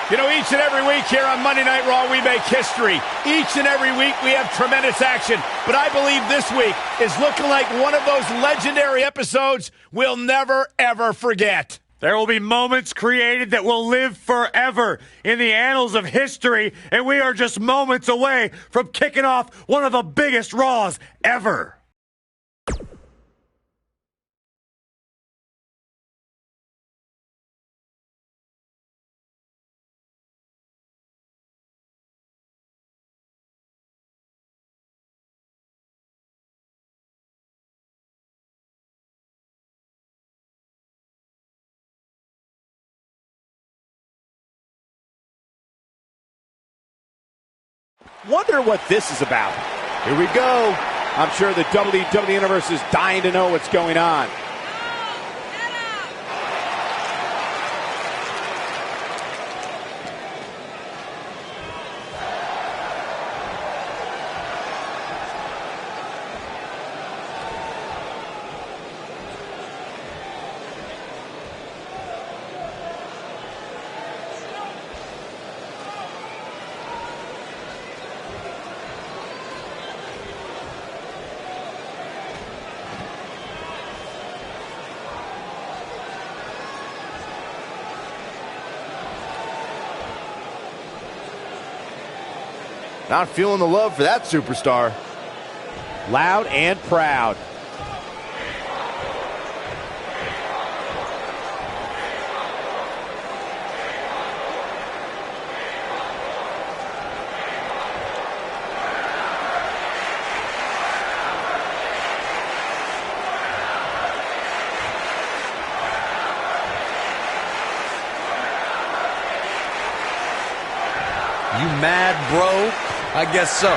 You know, each and every week here on Monday Night Raw, we make history. Each and every week, we have tremendous action. But I believe this week is looking like one of those legendary episodes we'll never, ever forget. There will be moments created that will live forever in the annals of history, and we are just moments away from kicking off one of the biggest Raws ever. Wonder what this is about. Here we go. I'm sure the WWE Universe is dying to know what's going on. Not feeling the love for that superstar. Loud and proud. You mad, bro? I guess so.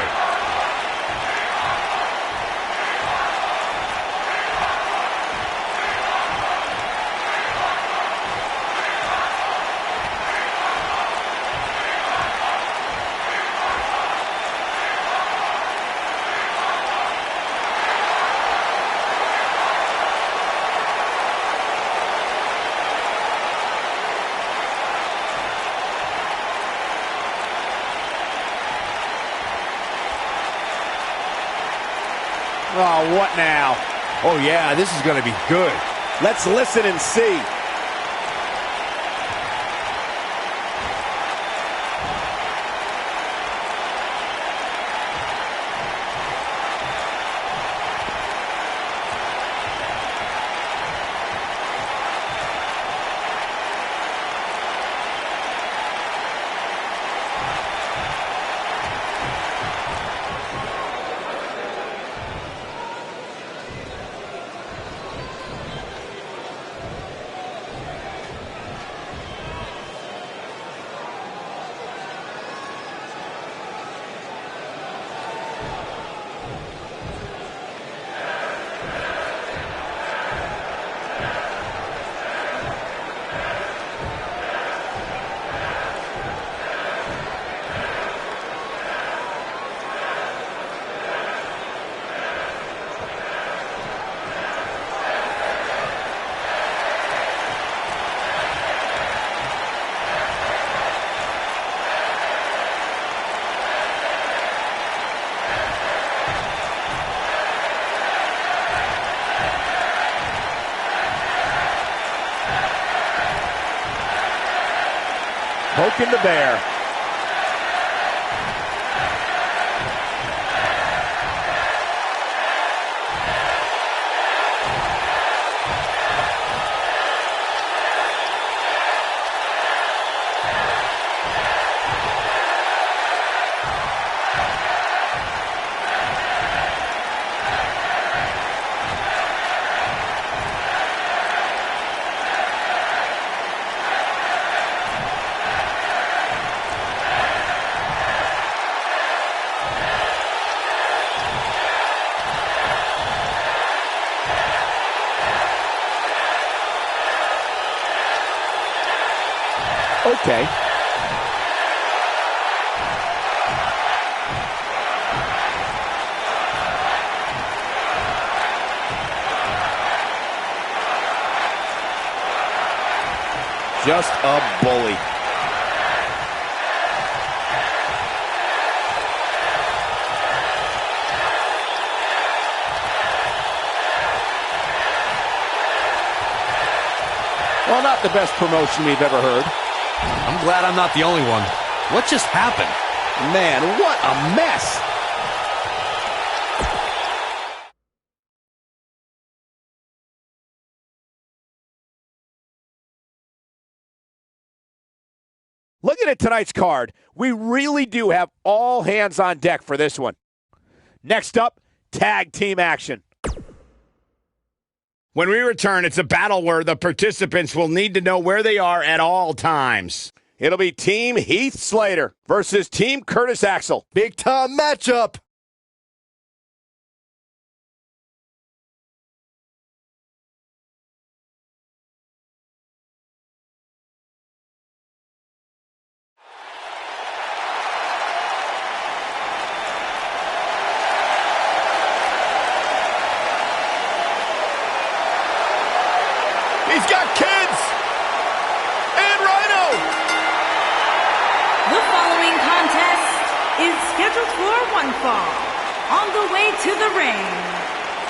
Oh, what now? Oh, yeah, this is going to be good. Let's listen and see. Poking the bear. Okay. Just a bully. Well, not the best promotion we've ever heard. I'm glad I'm not the only one. What just happened? Man, what a mess. Looking at tonight's card, we really do have all hands on deck for this one. Next up, tag team action. When we return, it's a battle where the participants will need to know where they are at all times. It'll be Team Heath Slater versus Team Curtis Axel. Big time matchup. He's got kids! And Rhino! The following contest is scheduled for one fall. On the way to the ring,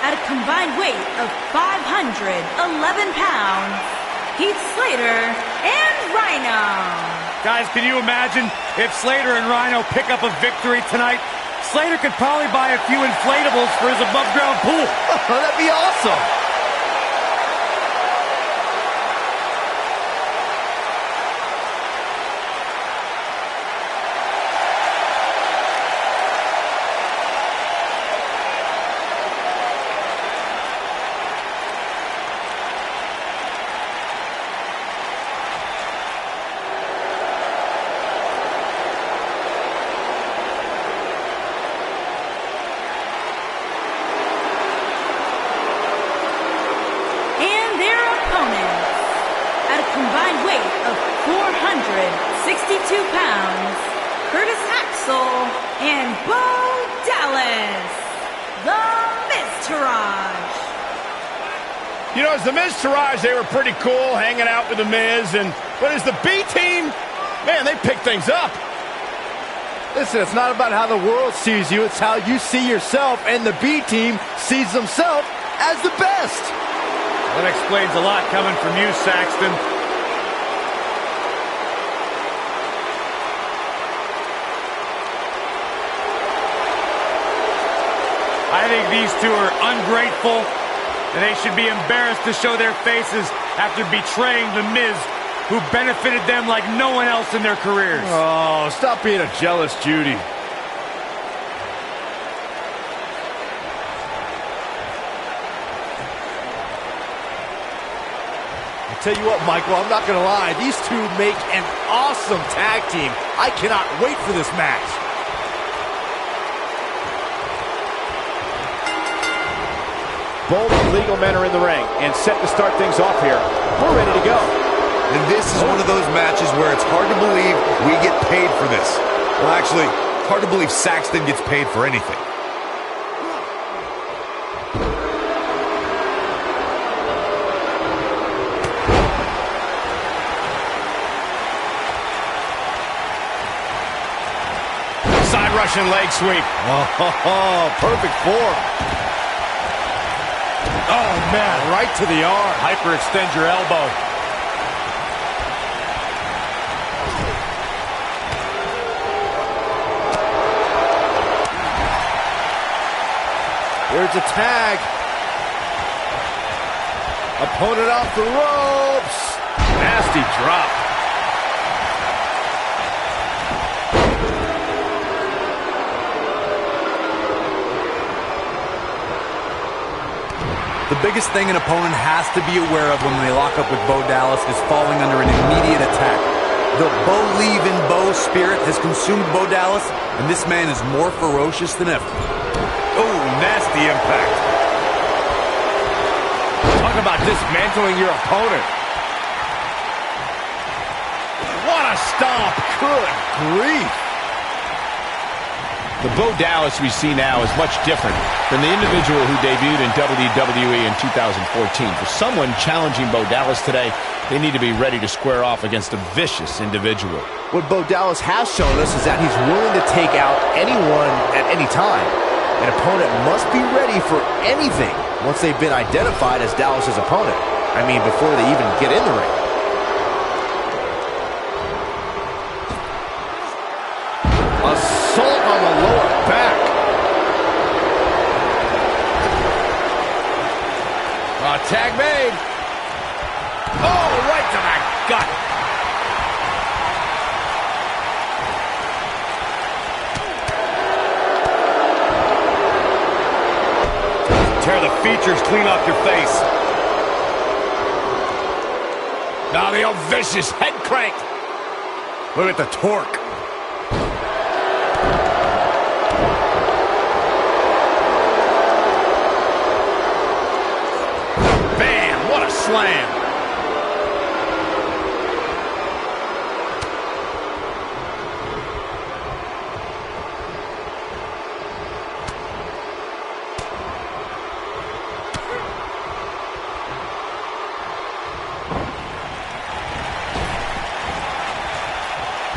at a combined weight of 511 pounds, Heath Slater and Rhino. Guys, can you imagine if Slater and Rhino pick up a victory tonight? Slater could probably buy a few inflatables for his above-ground pool. That'd be awesome. Combined weight of 462 pounds, Curtis Axel and Bo Dallas, the Miz. You know, as the Miz, they were pretty cool hanging out with the Miz, but as the B team, man, they pick things up. Listen, it's not about how the world sees you, it's how you see yourself, and the B team sees themselves as the best. That explains a lot coming from you, Saxton. I think these two are ungrateful, and they should be embarrassed to show their faces after betraying the Miz, who benefited them like no one else in their careers. Oh, stop being a jealous Judy. I'll tell you what, Michael, I'm not going to lie. These two make an awesome tag team. I cannot wait for this match. Both legal men are in the ring and set to start things off here. We're ready to go. And this is one of those matches where it's hard to believe we get paid for this. Well, actually, hard to believe Saxton gets paid for anything. Side Russian leg sweep. Oh, perfect form. Oh, man, right to the arm. Hyperextend your elbow. There's a tag. Opponent off the ropes. Nasty drop. The biggest thing an opponent has to be aware of when they lock up with Bo Dallas is falling under an immediate attack. The believe-in-Bo spirit has consumed Bo Dallas, and this man is more ferocious than ever. Oh, nasty impact. Talk about dismantling your opponent. What a stomp. Good grief. The Bo Dallas we see now is much different than the individual who debuted in WWE in 2014. For someone challenging Bo Dallas today, they need to be ready to square off against a vicious individual. What Bo Dallas has shown us is that he's willing to take out anyone at any time. An opponent must be ready for anything once they've been identified as Dallas's opponent. I mean, before they even get in the ring. Tag made. Oh, right to the gut. Tear the features clean off your face. Now the old vicious head crank. Look at the torque. Bam, what a slam.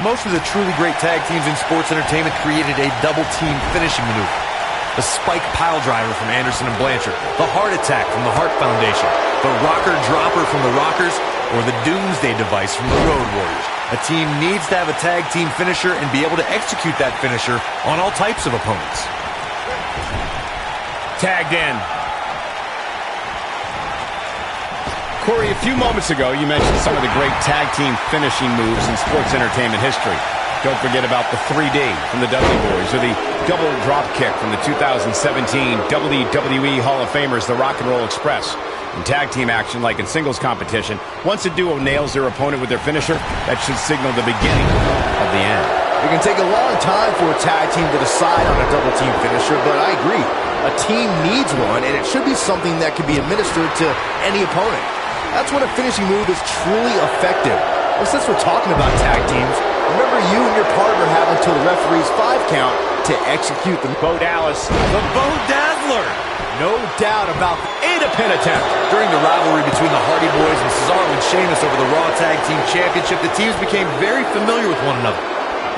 Most of the truly great tag teams in sports entertainment created a double team finishing maneuver. The spike pile driver from Anderson and Blanchard, the heart attack from the Hart Foundation, the rocker dropper from the Rockers, or the doomsday device from the Road Warriors. A team needs to have a tag team finisher and be able to execute that finisher on all types of opponents. Tagged in. Corey, a few moments ago, you mentioned some of the great tag team finishing moves in sports entertainment history. Don't forget about the 3D from the Dudley Boys, or the double drop kick from the 2017 WWE Hall of Famers, the Rock and Roll Express. In tag team action, like in singles competition, once a duo nails their opponent with their finisher, that should signal the beginning of the end. It can take a long time for a tag team to decide on a double team finisher, but I agree. A team needs one, and it should be something that can be administered to any opponent. That's when a finishing move is truly effective. And since we're talking about tag teams, remember you and your partner have until the referee's 5 count to execute the Bo Dallas, The Bo Dazzler! no doubt about the pin attempt. During the rivalry between the Hardy Boys and Cesaro and Sheamus over the Raw Tag Team Championship, the teams became very familiar with one another.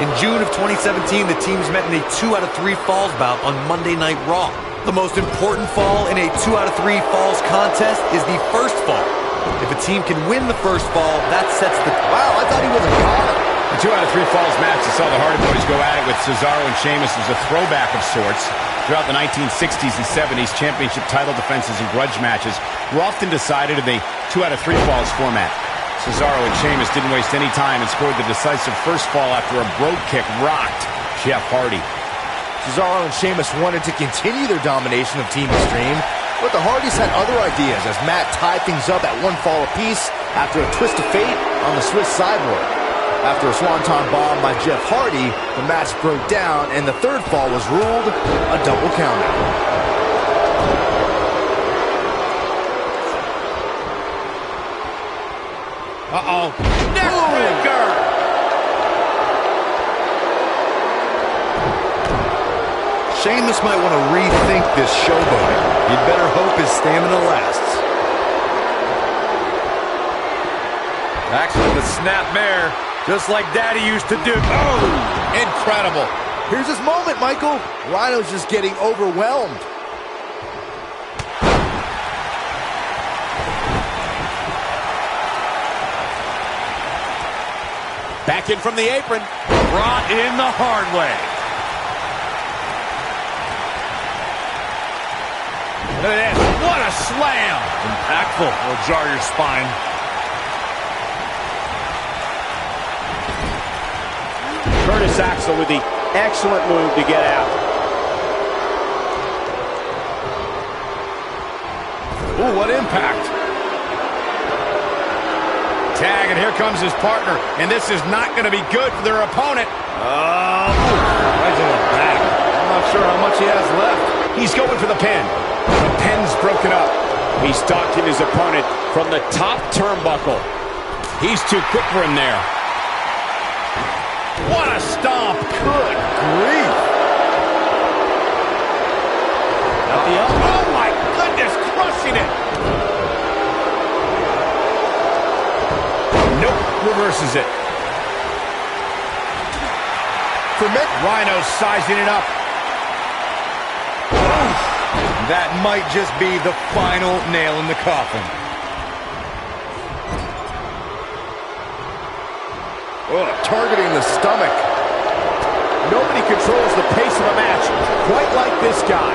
In June of 2017, the teams met in a 2 out of 3 falls bout on Monday Night Raw. The most important fall in a 2 out of 3 falls contest is the first fall. If a team can win the first fall, that sets the... Wow, I thought he was a goner. The 2 out of 3 falls match that saw the Hardy Boys go at it with Cesaro and Sheamus was a throwback of sorts. Throughout the 1960s and 70s, championship title defenses and grudge matches were often decided in a 2 out of 3 falls format. Cesaro and Sheamus didn't waste any time and scored the decisive first fall after a brogue kick rocked Jeff Hardy. Cesaro and Sheamus wanted to continue their domination of Team Extreme, but the Hardys had other ideas as Matt tied things up at 1 fall apiece after a twist of fate on the Swiss sideboard. After a swanton bomb by Jeff Hardy, the match broke down and the 3rd fall was ruled a double countout. Uh-oh. Neckbreaker! Sheamus might want to rethink this showboating. You'd better hope his stamina lasts. Actually, the snapmare, just like Daddy used to do. Oh! Incredible. Here's his moment, Michael. Rhino's just getting overwhelmed. Back in from the apron. Brought in the hard way. Look at this. What a slam. Impactful. Will jar your spine. Curtis Axel with the excellent move to get out. Ooh, what impact. Tag, and here comes his partner. And this is not going to be good for their opponent. Right to the back. I'm not sure how much he has left. He's going for the pin. The pin's broken up. He's stalking his opponent from the top turnbuckle. He's too quick for him there. What a stomp. Good grief. At the elbow. Oh, my goodness. Crushing it. Nope. Reverses it. For Mick. Rhino sizing it up. That might just be the final nail in the coffin. Oh, targeting the stomach. Nobody controls the pace of a match quite like this guy.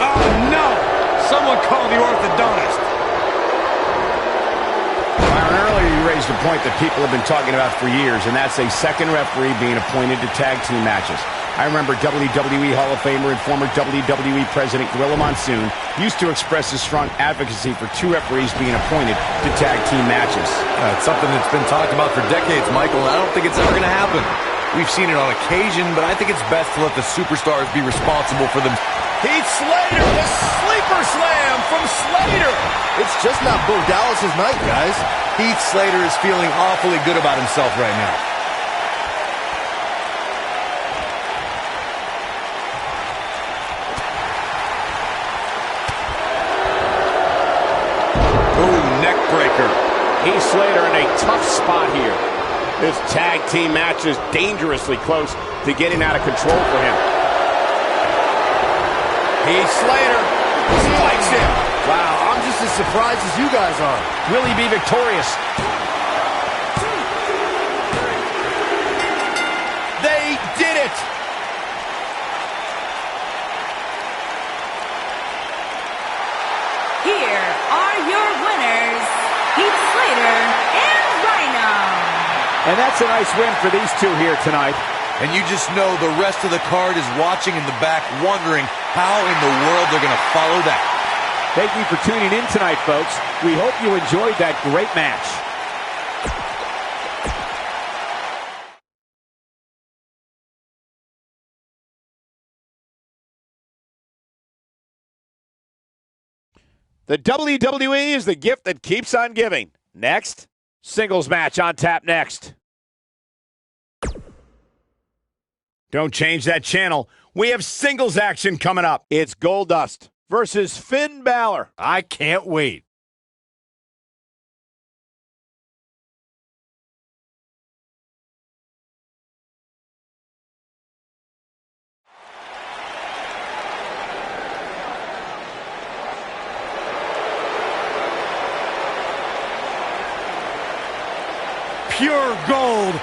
Oh, no! Someone call the orthodontist. Byron, earlier you raised a point that people have been talking about for years, and that's a second referee being appointed to tag team matches. I remember WWE Hall of Famer and former WWE President Gorilla Monsoon used to express his strong advocacy for two referees being appointed to tag team matches. It's something that's been talked about for decades, Michael, and I don't think it's ever going to happen. We've seen it on occasion, but I think it's best to let the superstars be responsible for them. Heath Slater, the sleeper slam from Slater. It's just not Bo Dallas's night, guys. Heath Slater is feeling awfully good about himself right now. Heath Slater in a tough spot here. This tag team match is dangerously close to getting out of control for him. Heath Slater spikes him. Wow, I'm just as surprised as you guys are. Will he be victorious? They did it! Here are your winners, Heath Slater and Rhino. And that's a nice win for these two here tonight. And you just know the rest of the card is watching in the back, wondering how in the world they're going to follow that. Thank you for tuning in tonight, folks. We hope you enjoyed that great match. The WWE is the gift that keeps on giving. Next, singles match on tap next. Don't change that channel. We have singles action coming up. It's Goldust versus Finn Bálor. I can't wait. Pure gold.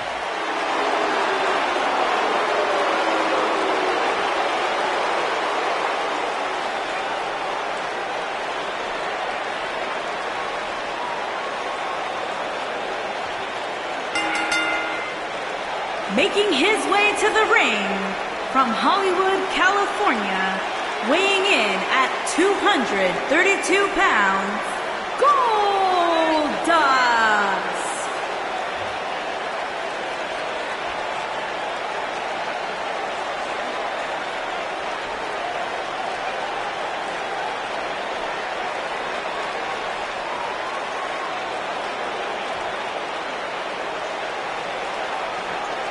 Making his way to the ring from Hollywood, California, weighing in at 232 pounds, Goldust.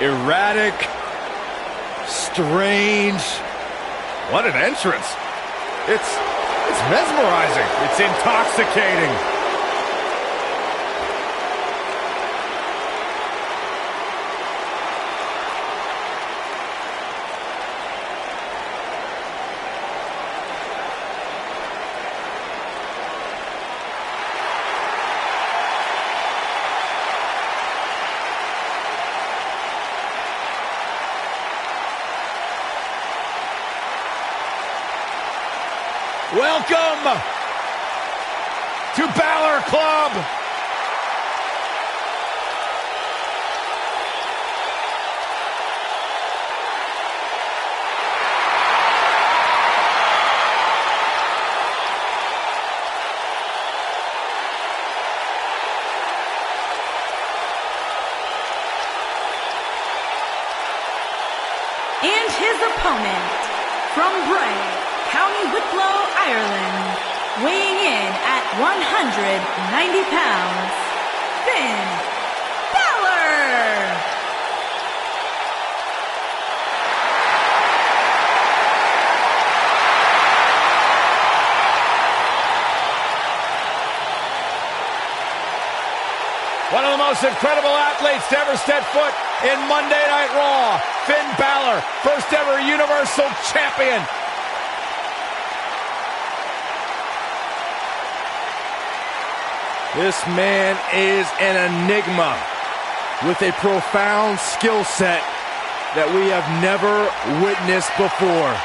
Erratic, strange. What an entrance. It's mesmerizing. It's intoxicating. Welcome to Bálor Club. And his opponent from Bray, County Wicklow, Ireland, weighing in at 190 pounds, Finn Bálor. One of the most incredible athletes to ever step foot in Monday Night Raw, Finn Bálor, first ever Universal Champion. This man is an enigma with a profound skill set that we have never witnessed before.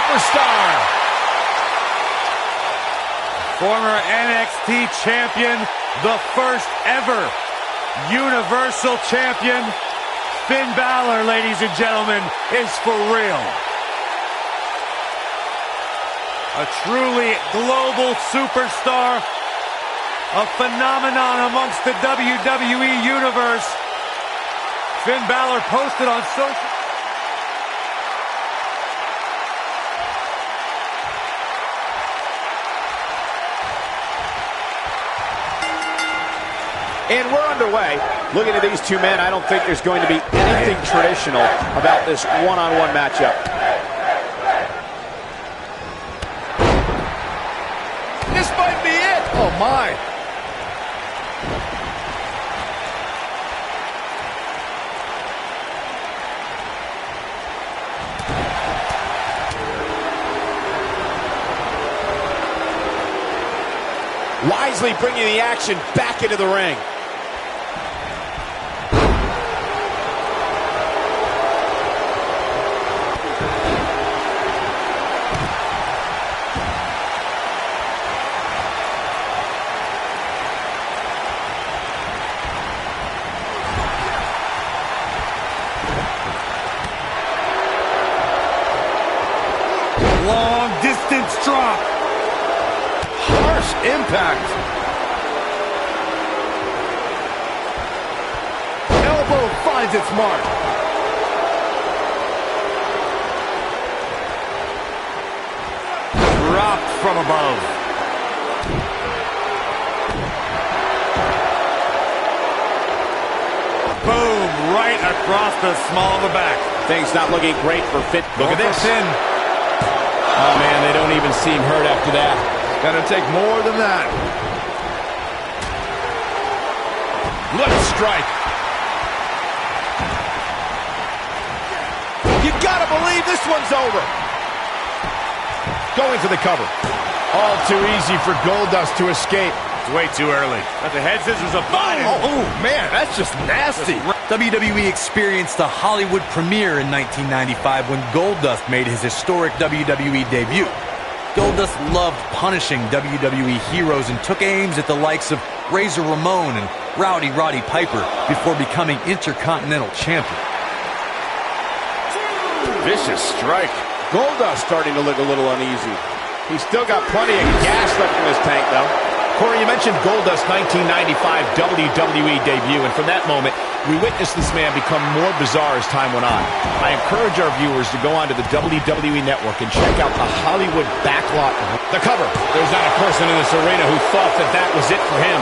superstar. Former NXT champion, the first ever Universal Champion, Finn Bálor, ladies and gentlemen, is for real. A truly global superstar, a phenomenon amongst the WWE Universe. Finn Bálor posted on social. And we're underway. Looking at these two men, I don't think there's going to be anything traditional about this one-on-one matchup. This might be it. Oh, my. Wisely bringing the action back into the ring. Long distance drop. Harsh impact. Elbow finds its mark. Dropped from above. Boom, right across the small of the back. Things not looking great for Finn. Look at this. Oh, man, they don't even seem hurt after that. Gonna take more than that. What a strike. You gotta believe this one's over. Going for the cover. All too easy for Goldust to escape. It's way too early. But the head scissors of Biden. Oh, man, that's just nasty. WWE experienced a Hollywood premiere in 1995 when Goldust made his historic WWE debut. Goldust loved punishing WWE heroes and took aims at the likes of Razor Ramon and Rowdy Roddy Piper before becoming Intercontinental Champion. Vicious strike. Goldust starting to look a little uneasy. He's still got plenty of gas left in his tank, though. Corey, you mentioned Goldust's 1995 WWE debut, and from that moment, we witnessed this man become more bizarre as time went on. I encourage our viewers to go onto the WWE Network and check out the Hollywood backlot. The cover. There's not a person in this arena who thought that that was it for him.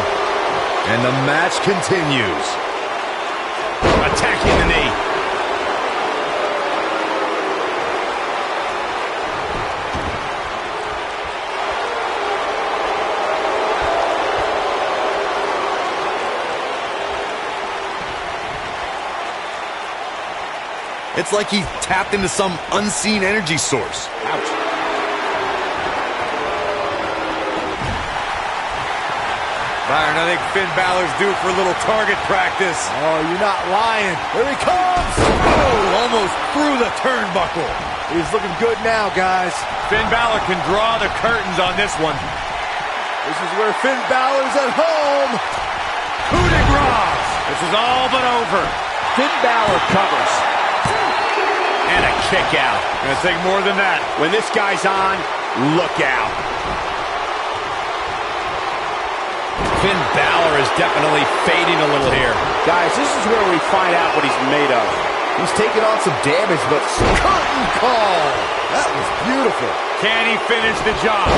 And the match continues. Attacking the knee. It's like he tapped into some unseen energy source. Ouch. Byron, I think Finn Bálor's due for a little target practice. Oh, you're not lying. Here he comes. Oh, almost through the turnbuckle. He's looking good now, guys. Finn Bálor can draw the curtains on this one. This is where Finn Bálor's at home. Coup de grace. This is all but over. Finn Bálor covers. And a kick out. Gonna take more than that. When this guy's on, look out. Finn Bálor is definitely fading a little here. Guys, this is where we find out what he's made of. He's taking on some damage, but curtain call. That was beautiful. Can he finish the job?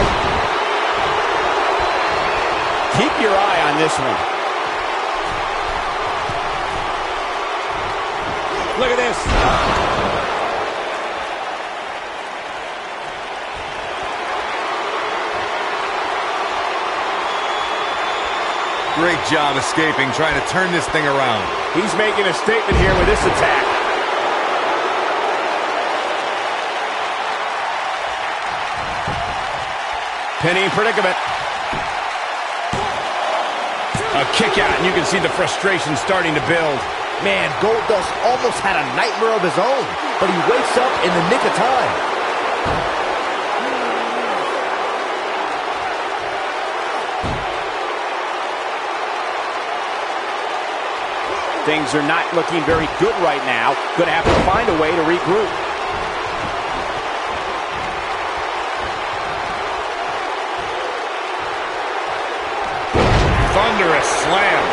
Keep your eye on this one. Look at this. Great job escaping, trying to turn this thing around. He's making a statement here with this attack. Pinning predicament. A kick out, and you can see the frustration starting to build. Man, Goldust almost had a nightmare of his own, but he wakes up in the nick of time. Things are not looking very good right now. Going to have to find a way to regroup. Thunderous slam.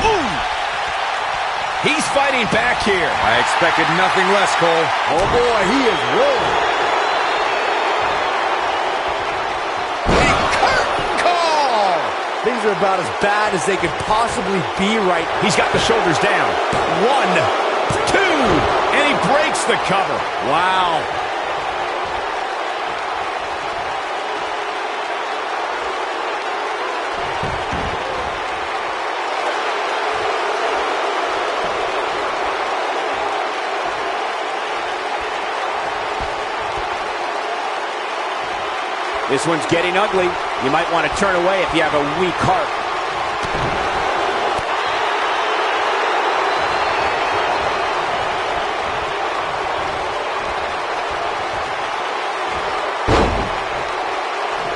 Ooh! He's fighting back here. I expected nothing less, Cole. Oh boy, he is rolling. Curtain call! Things are about as bad as they could possibly be right now. He's got the shoulders down. 1, 2, and he breaks the cover. Wow. This one's getting ugly. You might want to turn away if you have a weak heart.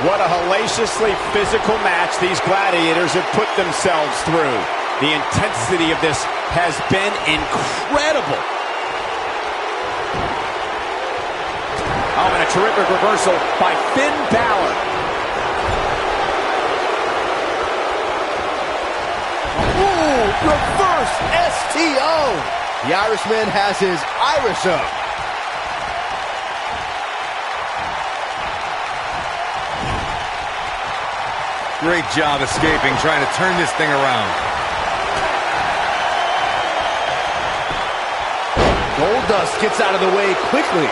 What a hellaciously physical match these gladiators have put themselves through. The intensity of this has been incredible. Oh, and a terrific reversal by Finn Bálor. Ooh, reverse STO. The Irishman has his Irish up. Great job escaping, trying to turn this thing around. Goldust gets out of the way quickly.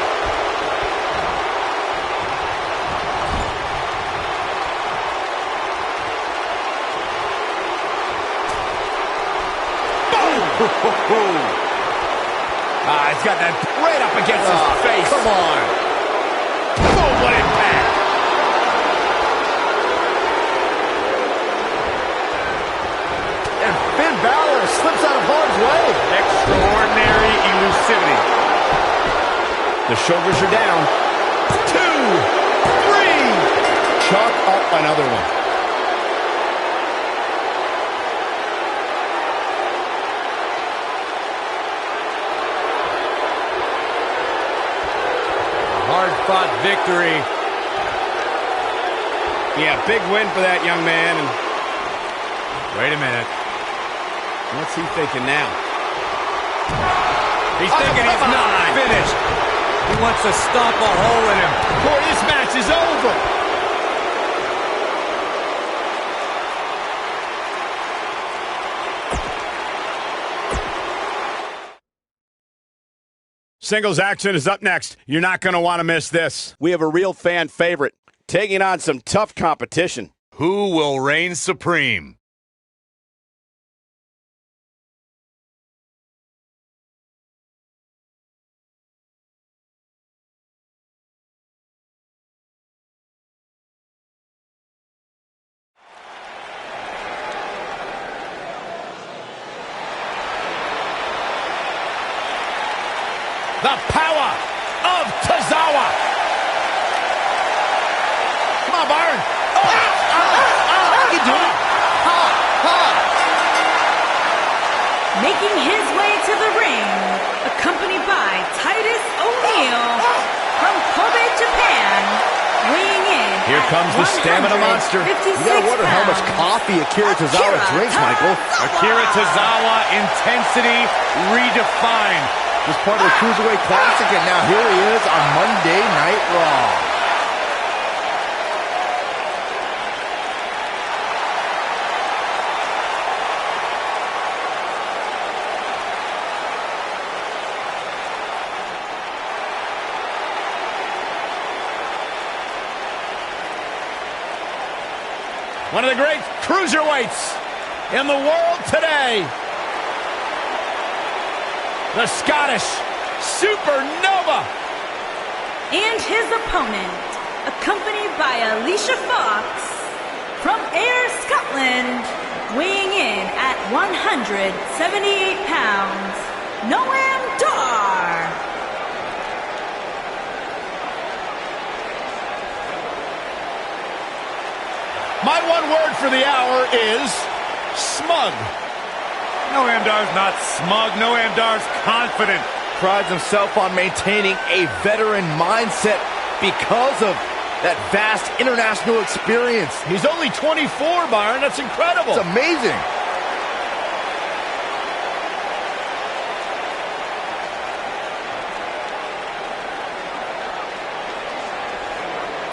He's got that right up against his face. Come on. Oh, what impact. And Finn Bálor slips out of harm's way. Extraordinary elusivity. The shoulders are down. 2, 3. Chalk up another one. Hard-fought victory. Yeah, big win for that young man. And Wait a minute. what's he thinking now? He's thinking he's not finished. He wants to stomp a hole in him. Boy, this match is over. Singles action is up next. You're not going to want to miss this. We have a real fan favorite taking on some tough competition. Who will reign supreme? The power of Tozawa. Come on, Byron. You do it. Making his way to the ring, accompanied by Titus O'Neil from Kobe, Japan, weighing in. Here comes the stamina monster. You gotta wonder how much coffee Akira Tozawa drinks, Michael. Akira Tozawa, intensity redefined. Was part of the Cruiserweight Classic, and now here he is on Monday Night Raw. One of the great cruiserweights in the world today. The Scottish Supernova. And his opponent, accompanied by Alicia Fox from Ayr, Scotland, weighing in at 178 pounds, Noam Dar. My one word for the hour is smug. Noam Dar's not smug. Noam Dar's confident. Prides himself on maintaining a veteran mindset because of that vast international experience. He's only 24, Byron. That's incredible. It's amazing.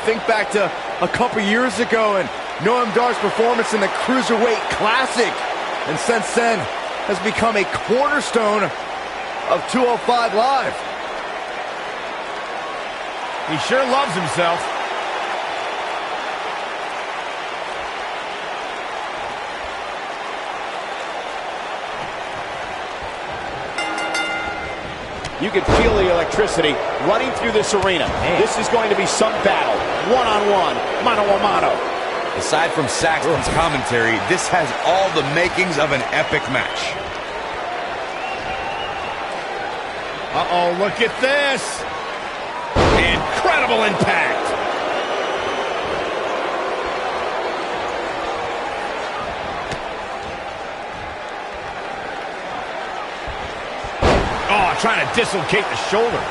Think back to a couple years ago and Noam Dar's performance in the Cruiserweight Classic. And since then has become a cornerstone of 205 Live. He sure loves himself. You can feel the electricity running through this arena. Man. This is going to be some battle. One-on-one, mano-a-mano. Aside from Saxton's commentary, this has all the makings of an epic match. Uh-oh, look at this. Incredible impact. Oh, trying to dislocate the shoulder.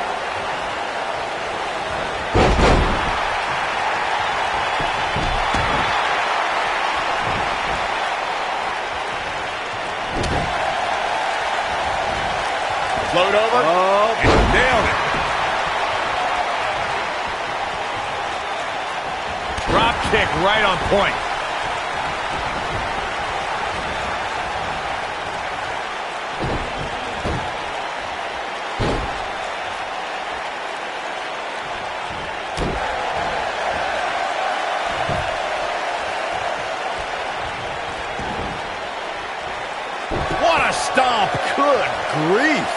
Float over. Oh, nailed it. Drop kick right on point. What a stomp. Good grief.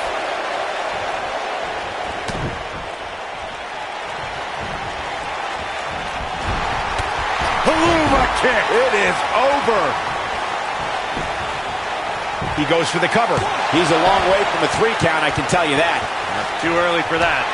Kick. It is over. He goes for the cover. He's a long way from a 3 count, I can tell you that. Too early for that.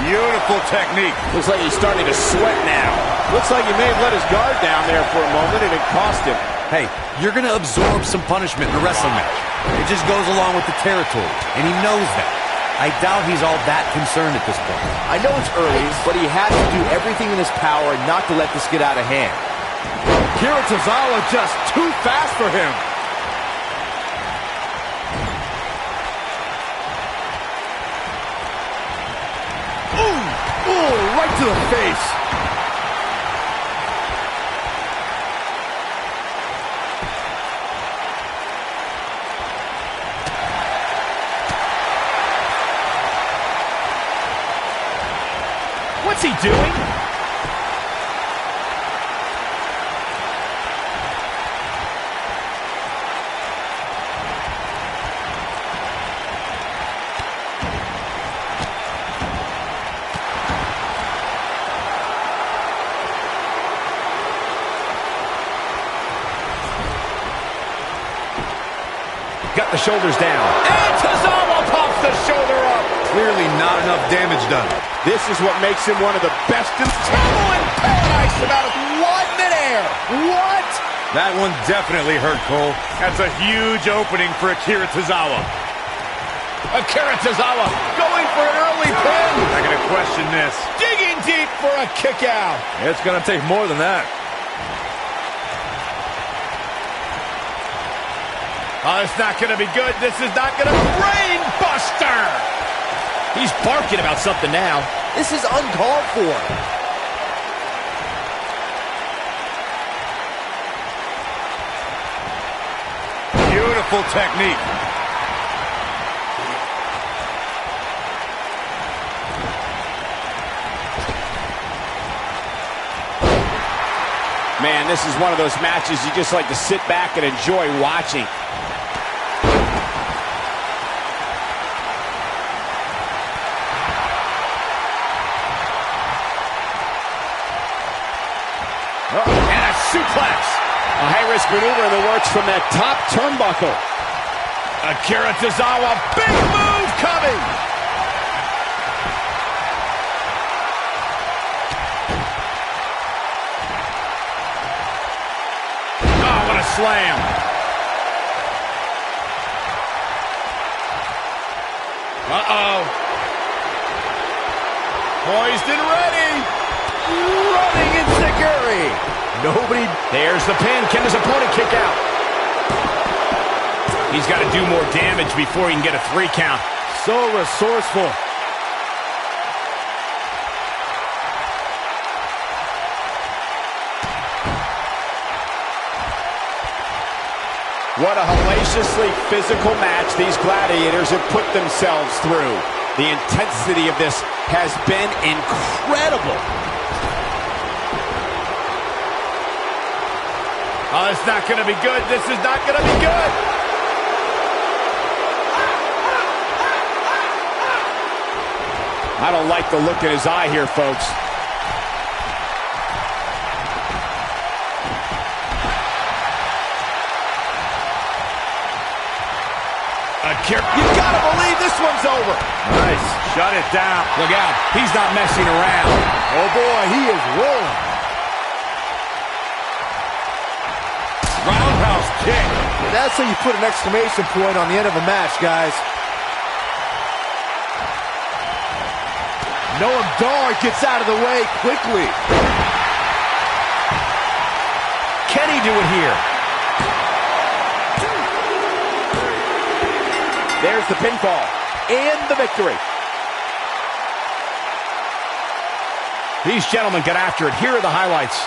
Beautiful technique. Looks like he's starting to sweat now. Looks like he may have let his guard down there for a moment and it cost him. Hey, you're going to absorb some punishment in a wrestling match. It just goes along with the territory, and he knows that. I doubt he's all that concerned at this point. I know it's early, but he has to do everything in his power not to let this get out of hand. Kira Tozawa just too fast for him. Ooh, right to the face. What's he doing? Got the shoulders down. And Tozawa pops the shoulder up. Clearly not enough damage done. This is what makes him one of the best in Trouble in paradise about 1 midair. What? That one definitely hurt, Cole. That's a huge opening for Akira Tozawa. Akira Tozawa going for an early pin. Not going to question this. Digging deep for a kick out. It's going to take more than that. Oh, it's not going to be good. This is not going to... Brain buster! He's barking about something now. This is uncalled for. Beautiful technique. Man, this is one of those matches you just like to sit back and enjoy watching. And a suplex. A high-risk maneuver in the works from that top turnbuckle. Akira Tozawa, big move coming. Slam. Uh-oh. Poised and ready. Running enziguri. Nobody. There's the pin. Can his opponent kick out? He's got to do more damage before he can get a 3 count. So resourceful. What a hellaciously physical match these gladiators have put themselves through. The intensity of this has been incredible. Oh, it's not going to be good. This is not going to be good. I don't like the look in his eye here, folks. You gotta believe this one's over. Nice. Shut it down. Look out. He's not messing around. Oh, boy, he is rolling. Roundhouse kick. That's how you put an exclamation point on the end of a match, guys. Noam Dar gets out of the way quickly. Can he do it here? There's the pinfall and the victory. These gentlemen get after it. Here are the highlights.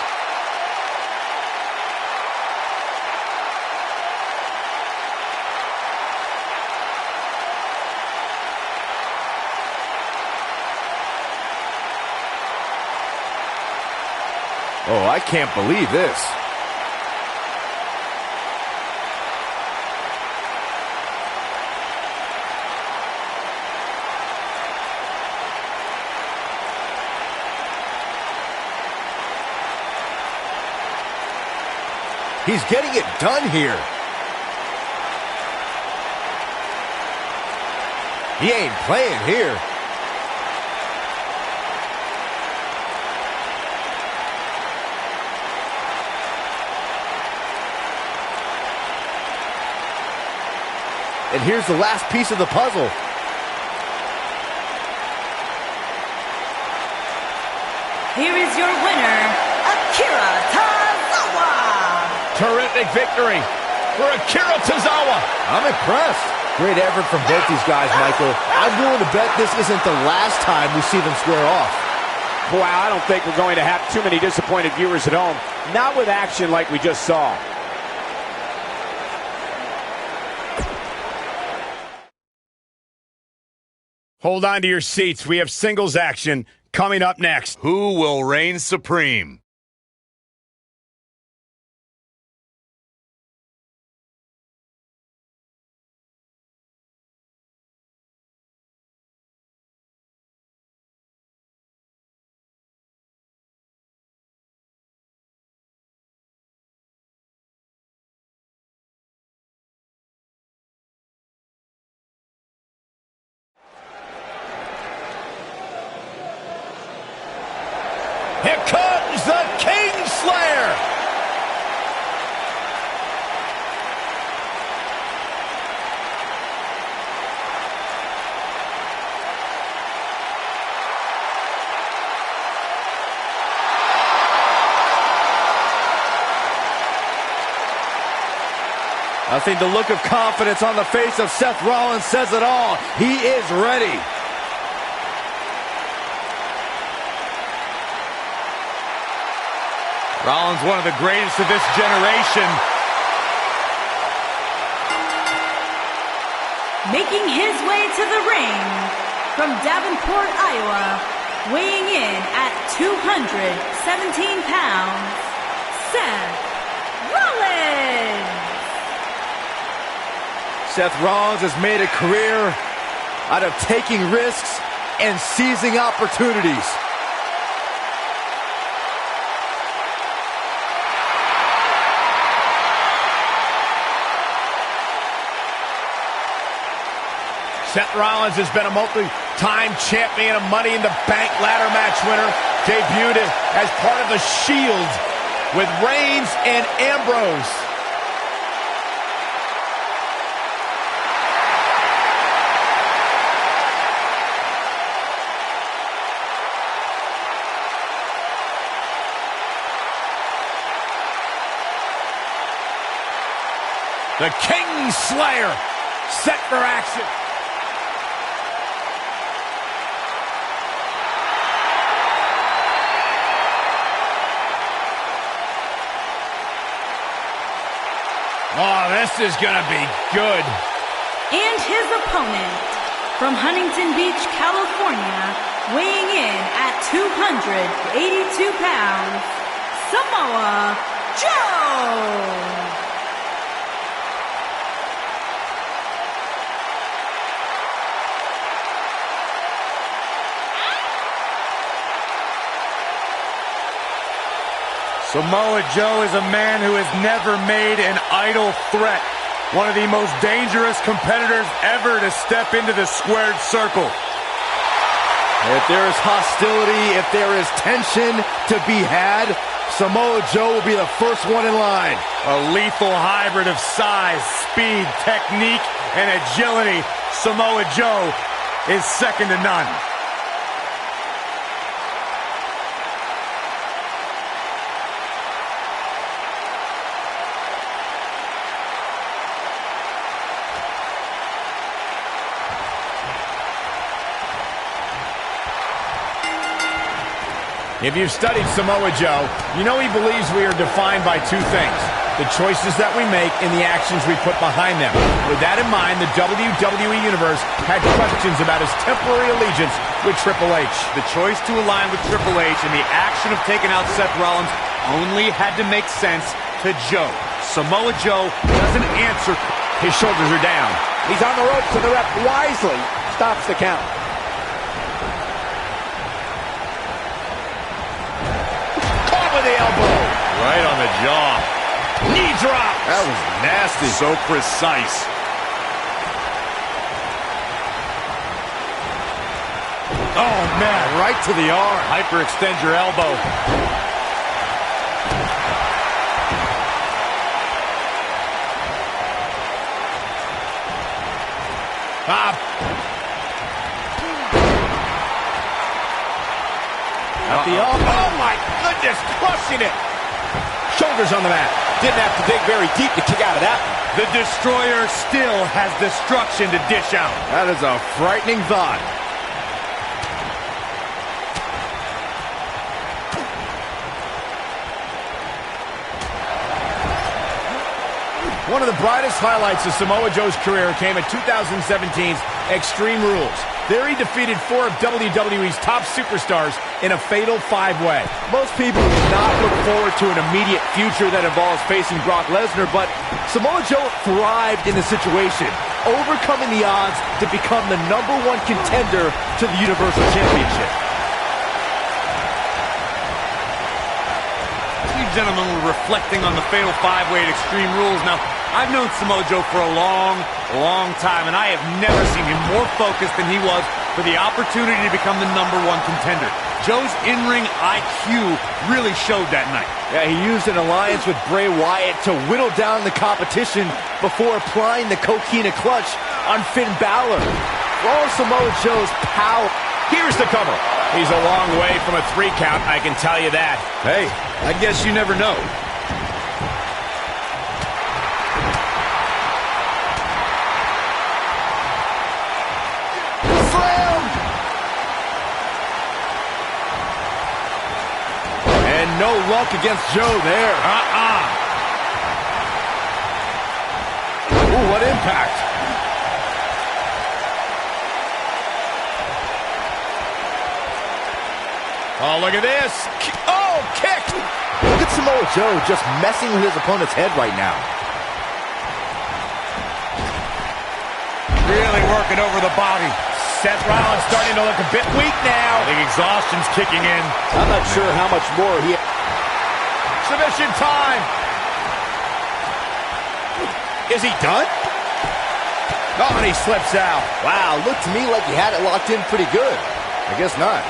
Oh, I can't believe this. He's getting it done here. He ain't playing here. And here's the last piece of the puzzle. Here is your winner, Akira Tozawa. Terrific victory for Akira Tozawa. I'm impressed. Great effort from both these guys, Michael. I'm willing to bet this isn't the last time we see them square off. Wow, I don't think we're going to have too many disappointed viewers at home. Not with action like we just saw. Hold on to your seats. We have singles action coming up next. Who will reign supreme? Here comes the Kingslayer. I think the look of confidence on the face of Seth Rollins says it all. He is ready. Rollins, one of the greatest of this generation. Making his way to the ring from Davenport, Iowa, weighing in at 217 pounds, Seth Rollins. Seth Rollins has made a career out of taking risks and seizing opportunities. Seth Rollins has been a multi-time champion, a Money in the Bank ladder match winner, debuted as part of the Shield with Reigns and Ambrose. The Kingslayer set for action. Oh, this is going to be good. And his opponent, from Huntington Beach, California, weighing in at 282 pounds, Samoa Joe. Samoa Joe is a man who has never made an idle threat. One of the most dangerous competitors ever to step into the squared circle. If there is hostility, if there is tension to be had, Samoa Joe will be the first one in line. A lethal hybrid of size, speed, technique, and agility. Samoa Joe is second to none. If you've studied Samoa Joe, you know he believes we are defined by two things: the choices that we make and the actions we put behind them. With that in mind, the WWE Universe had questions about his temporary allegiance with Triple H. The choice to align with Triple H and the action of taking out Seth Rollins only had to make sense to Joe. Samoa Joe doesn't answer. His shoulders are down. He's on the ropes, and the ref wisely stops the count. The elbow. Right on the jaw. Knee drop. That was nasty. So precise. Oh, man. Right to the arm. Hyperextend your elbow. At the elbow. Oh, my goodness. Crushing it. Shoulders on the mat. Didn't have to dig very deep to kick out of that one. The Destroyer still has destruction to dish out. That is a frightening thought. One of the brightest highlights of Samoa Joe's career came at 2017's Extreme Rules. There he defeated 4 of WWE's top superstars in a fatal 5-way. Most people would not look forward to an immediate future that involves facing Brock Lesnar, but Samoa Joe thrived in the situation, overcoming the odds to become the #1 contender to the Universal Championship. You gentlemen were reflecting on the fatal 5-way at Extreme Rules. Now, I've known Samoa Joe for a long time, and I have never seen him more focused than he was for the opportunity to become the #1 contender. Joe's in-ring IQ really showed that night. Yeah, he used an alliance with Bray Wyatt to whittle down the competition before applying the Coquina clutch on Finn Bálor. For all Samoa Joe's power. Here's the cover. He's a long way from a 3 count, I can tell you that. Hey, I guess you never know. And no luck against Joe there. Ooh, what impact. Oh, look at this. Oh, kick. Look at Samoa Joe just messing with his opponent's head right now. Really working over the body. Seth Rollins starting to look a bit weak now. I think exhaustion's kicking in. I'm not sure how much more he... Submission time. Is he done? Oh, and he slips out. Wow, looked to me like he had it locked in pretty good. I guess not.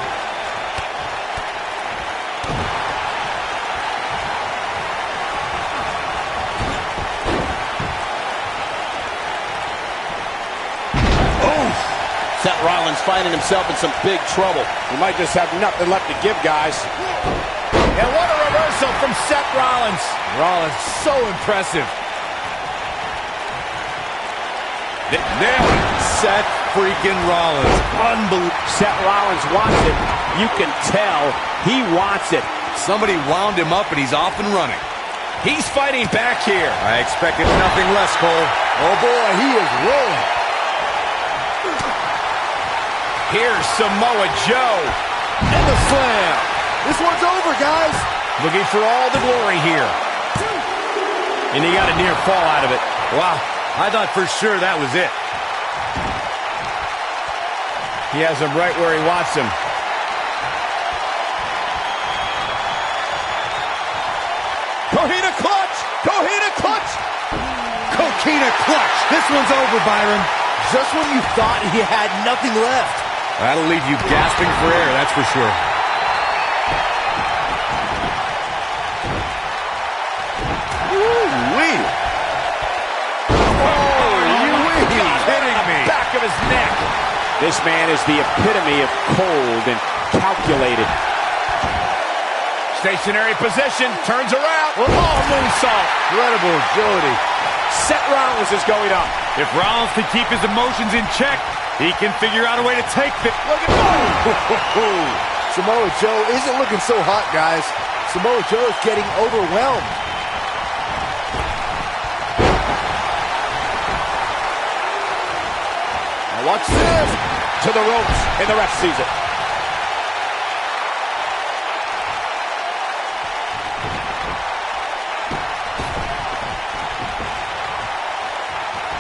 Seth Rollins finding himself in some big trouble. He might just have nothing left to give, guys. And what a reversal from Seth Rollins. Rollins, so impressive. Nailed it. Seth freaking Rollins. Unbelievable. Seth Rollins wants it. You can tell he wants it. Somebody wound him up and he's off and running. He's fighting back here. I expected nothing less, Cole. Oh boy, he is rolling. Here's Samoa Joe. And the slam. This one's over, guys. Looking for all the glory here. And he got a near fall out of it. Wow, I thought for sure that was it. He has him right where he wants him. Coquina clutch! Coquina clutch! Coquina clutch. This one's over, Byron. Just when you thought he had nothing left. That'll leave you gasping for air, that's for sure. Woo-wee. Oh, you kidding me? Back of his neck. This man is the epitome of cold and calculated. Stationary position, turns around. Oh, moonsault. Incredible agility. Seth Rollins is going up. If Rollins can keep his emotions in check, he can figure out a way to take this. Look at Samoa Joe isn't looking so hot, guys. Samoa Joe is getting overwhelmed. Now watch this. To the ropes, and the ref sees it.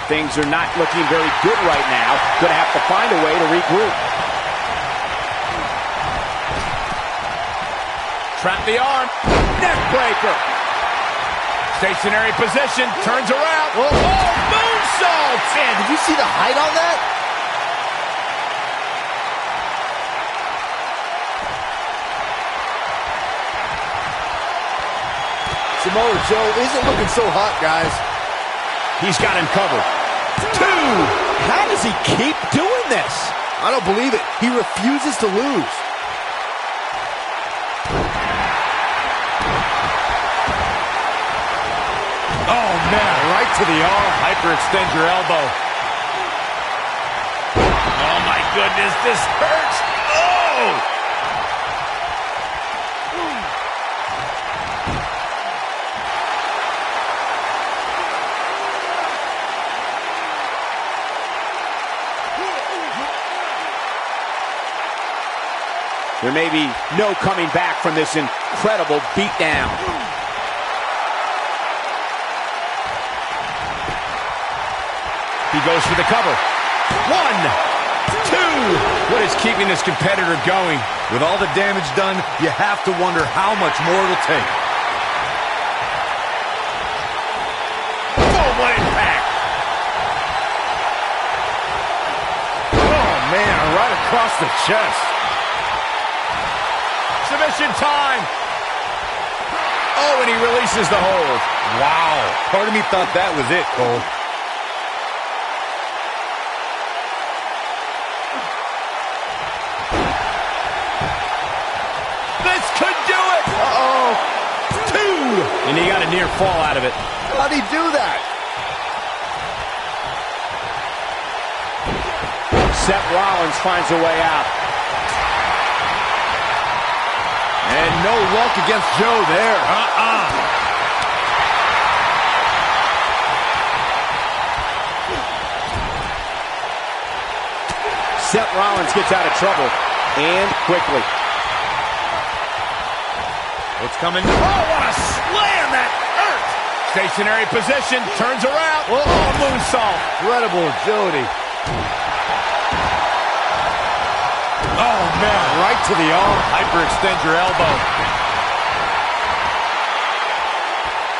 Things are not looking very good right now. Gonna have to find a way to regroup. Trap the arm. Neck breaker. Stationary position, turns around. Whoa. Oh, moonsault. Man, did you see the height on that? Samoa Joe isn't looking so hot, guys. He's got him covered. 2. How does he keep doing this? I don't believe it. He refuses to lose. Oh, man, right to the arm. Hyperextend your elbow. Oh, my goodness, this hurts. Oh! There may be no coming back from this incredible beatdown. He goes for the cover. 1, 2. What is keeping this competitor going? With all the damage done, you have to wonder how much more it'll take. Oh, what impact. Oh, man, right across the chest. Submission time. Oh, and he releases the hold. Wow. Part of me thought that was it, Cole. This could do it. Uh-oh. 2. And he got a near fall out of it. How'd he do that? Seth Rollins finds a way out. And no luck against Joe there. Seth Rollins gets out of trouble, and quickly. What's coming? Oh, what a slam that hurt. Stationary position, turns around. Oh, moonsault. Incredible agility. Oh, man, right to the arm. Hyperextend your elbow.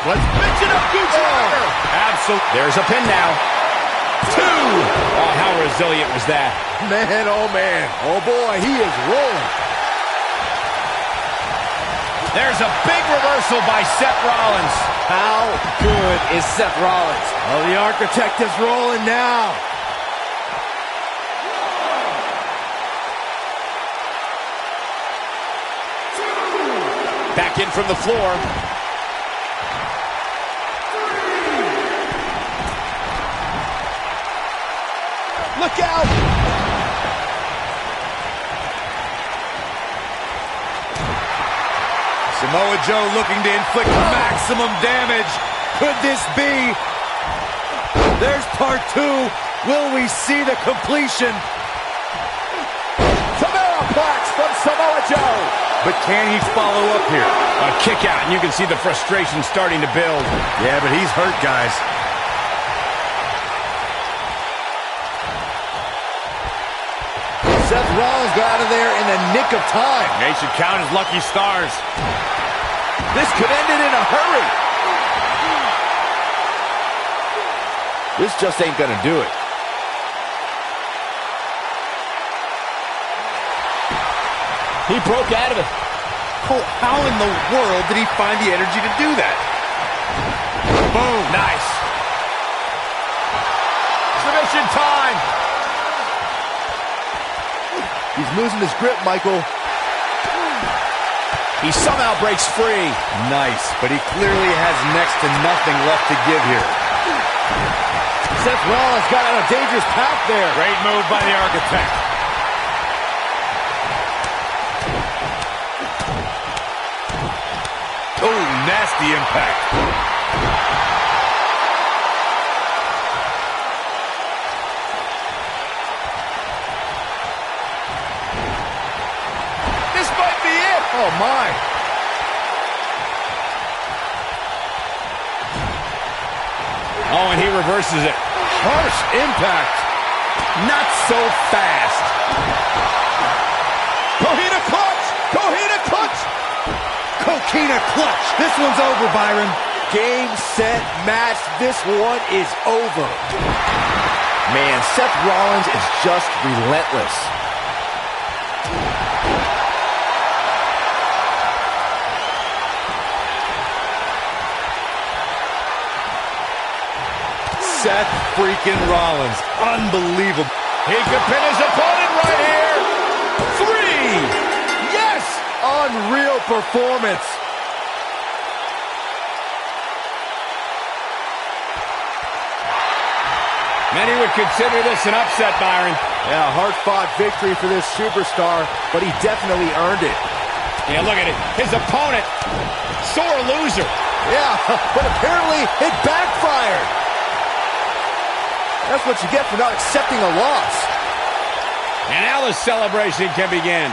Let's pitch it up, Gucci. Absolutely. There's a pin now. 2. Oh, how resilient was that? Man, oh man. Oh boy, he is rolling. There's a big reversal by Seth Rollins. How good is Seth Rollins? Oh, the architect is rolling now. Back in from the floor. Look out! Samoa Joe looking to inflict maximum damage. Could this be? There's part 2. Will we see the completion? Plex from Samoa Joe. But can he follow up here? A kick out, and you can see the frustration starting to build. Yeah, but he's hurt, guys. Seth Rollins got out of there in the nick of time. They should count his lucky stars. This could end it in a hurry. This just ain't gonna do it. He broke out of it. Cole, how in the world did he find the energy to do that? Boom. Nice. Submission time. He's losing his grip, Michael. He somehow breaks free. Nice, but he clearly has next to nothing left to give here. Seth Rollins got on a dangerous path there. Great move by the Architect. Oh, nasty impact. This might be it. Oh, my. Oh, and he reverses it. Harsh impact. Not so fast. Coquina clutch. Coquina clutch. Coquina clutch. This one's over, Byron. Game, set, match. This one is over. Man, Seth Rollins is just relentless. Seth freaking Rollins. Unbelievable. He could pin his opponent right here. 3. Yes. Unreal performance. Many would consider this an upset, Byron. Yeah, hard-fought victory for this superstar, but he definitely earned it. Yeah, look at it. His opponent, sore loser. Yeah, but apparently it backfired. That's what you get for not accepting a loss. And now the celebration can begin.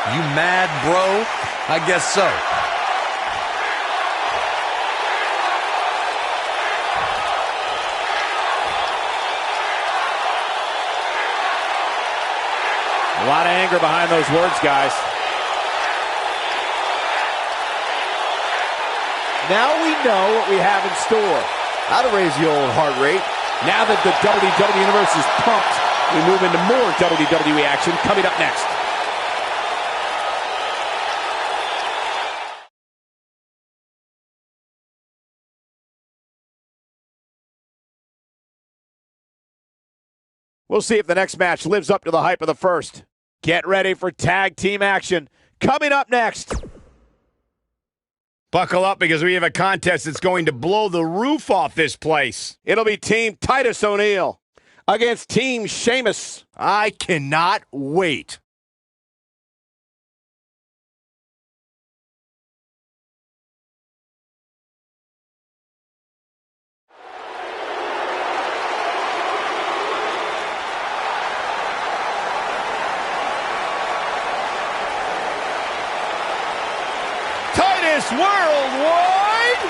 You mad, bro? I guess so. A lot of anger behind those words, guys. Now we know what we have in store. That'll raise the old heart rate. Now that the WWE Universe is pumped, we move into more WWE action coming up next. We'll see if the next match lives up to the hype of the first. Get ready for tag team action. Coming up next. Buckle up because we have a contest that's going to blow the roof off this place. It'll be Team Titus O'Neil against Team Sheamus. I cannot wait. Titus Worldwide!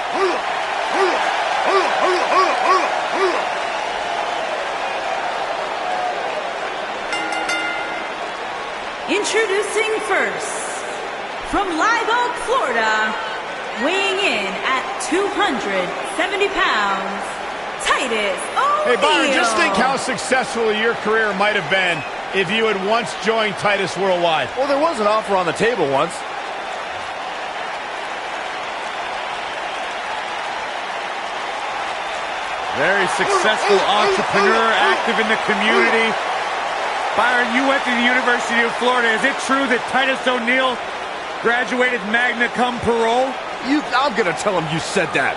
Introducing first, from Live Oak, Florida, weighing in at 270 pounds, Titus O'Neil. Hey, Byron, just think how successful your career might have been if you had once joined Titus Worldwide. Well, there was an offer on the table once. Very successful entrepreneur, active in the community. Byron, you went to the University of Florida. Is it true that Titus O'Neil graduated magna cum parole? I'm going to tell him you said that.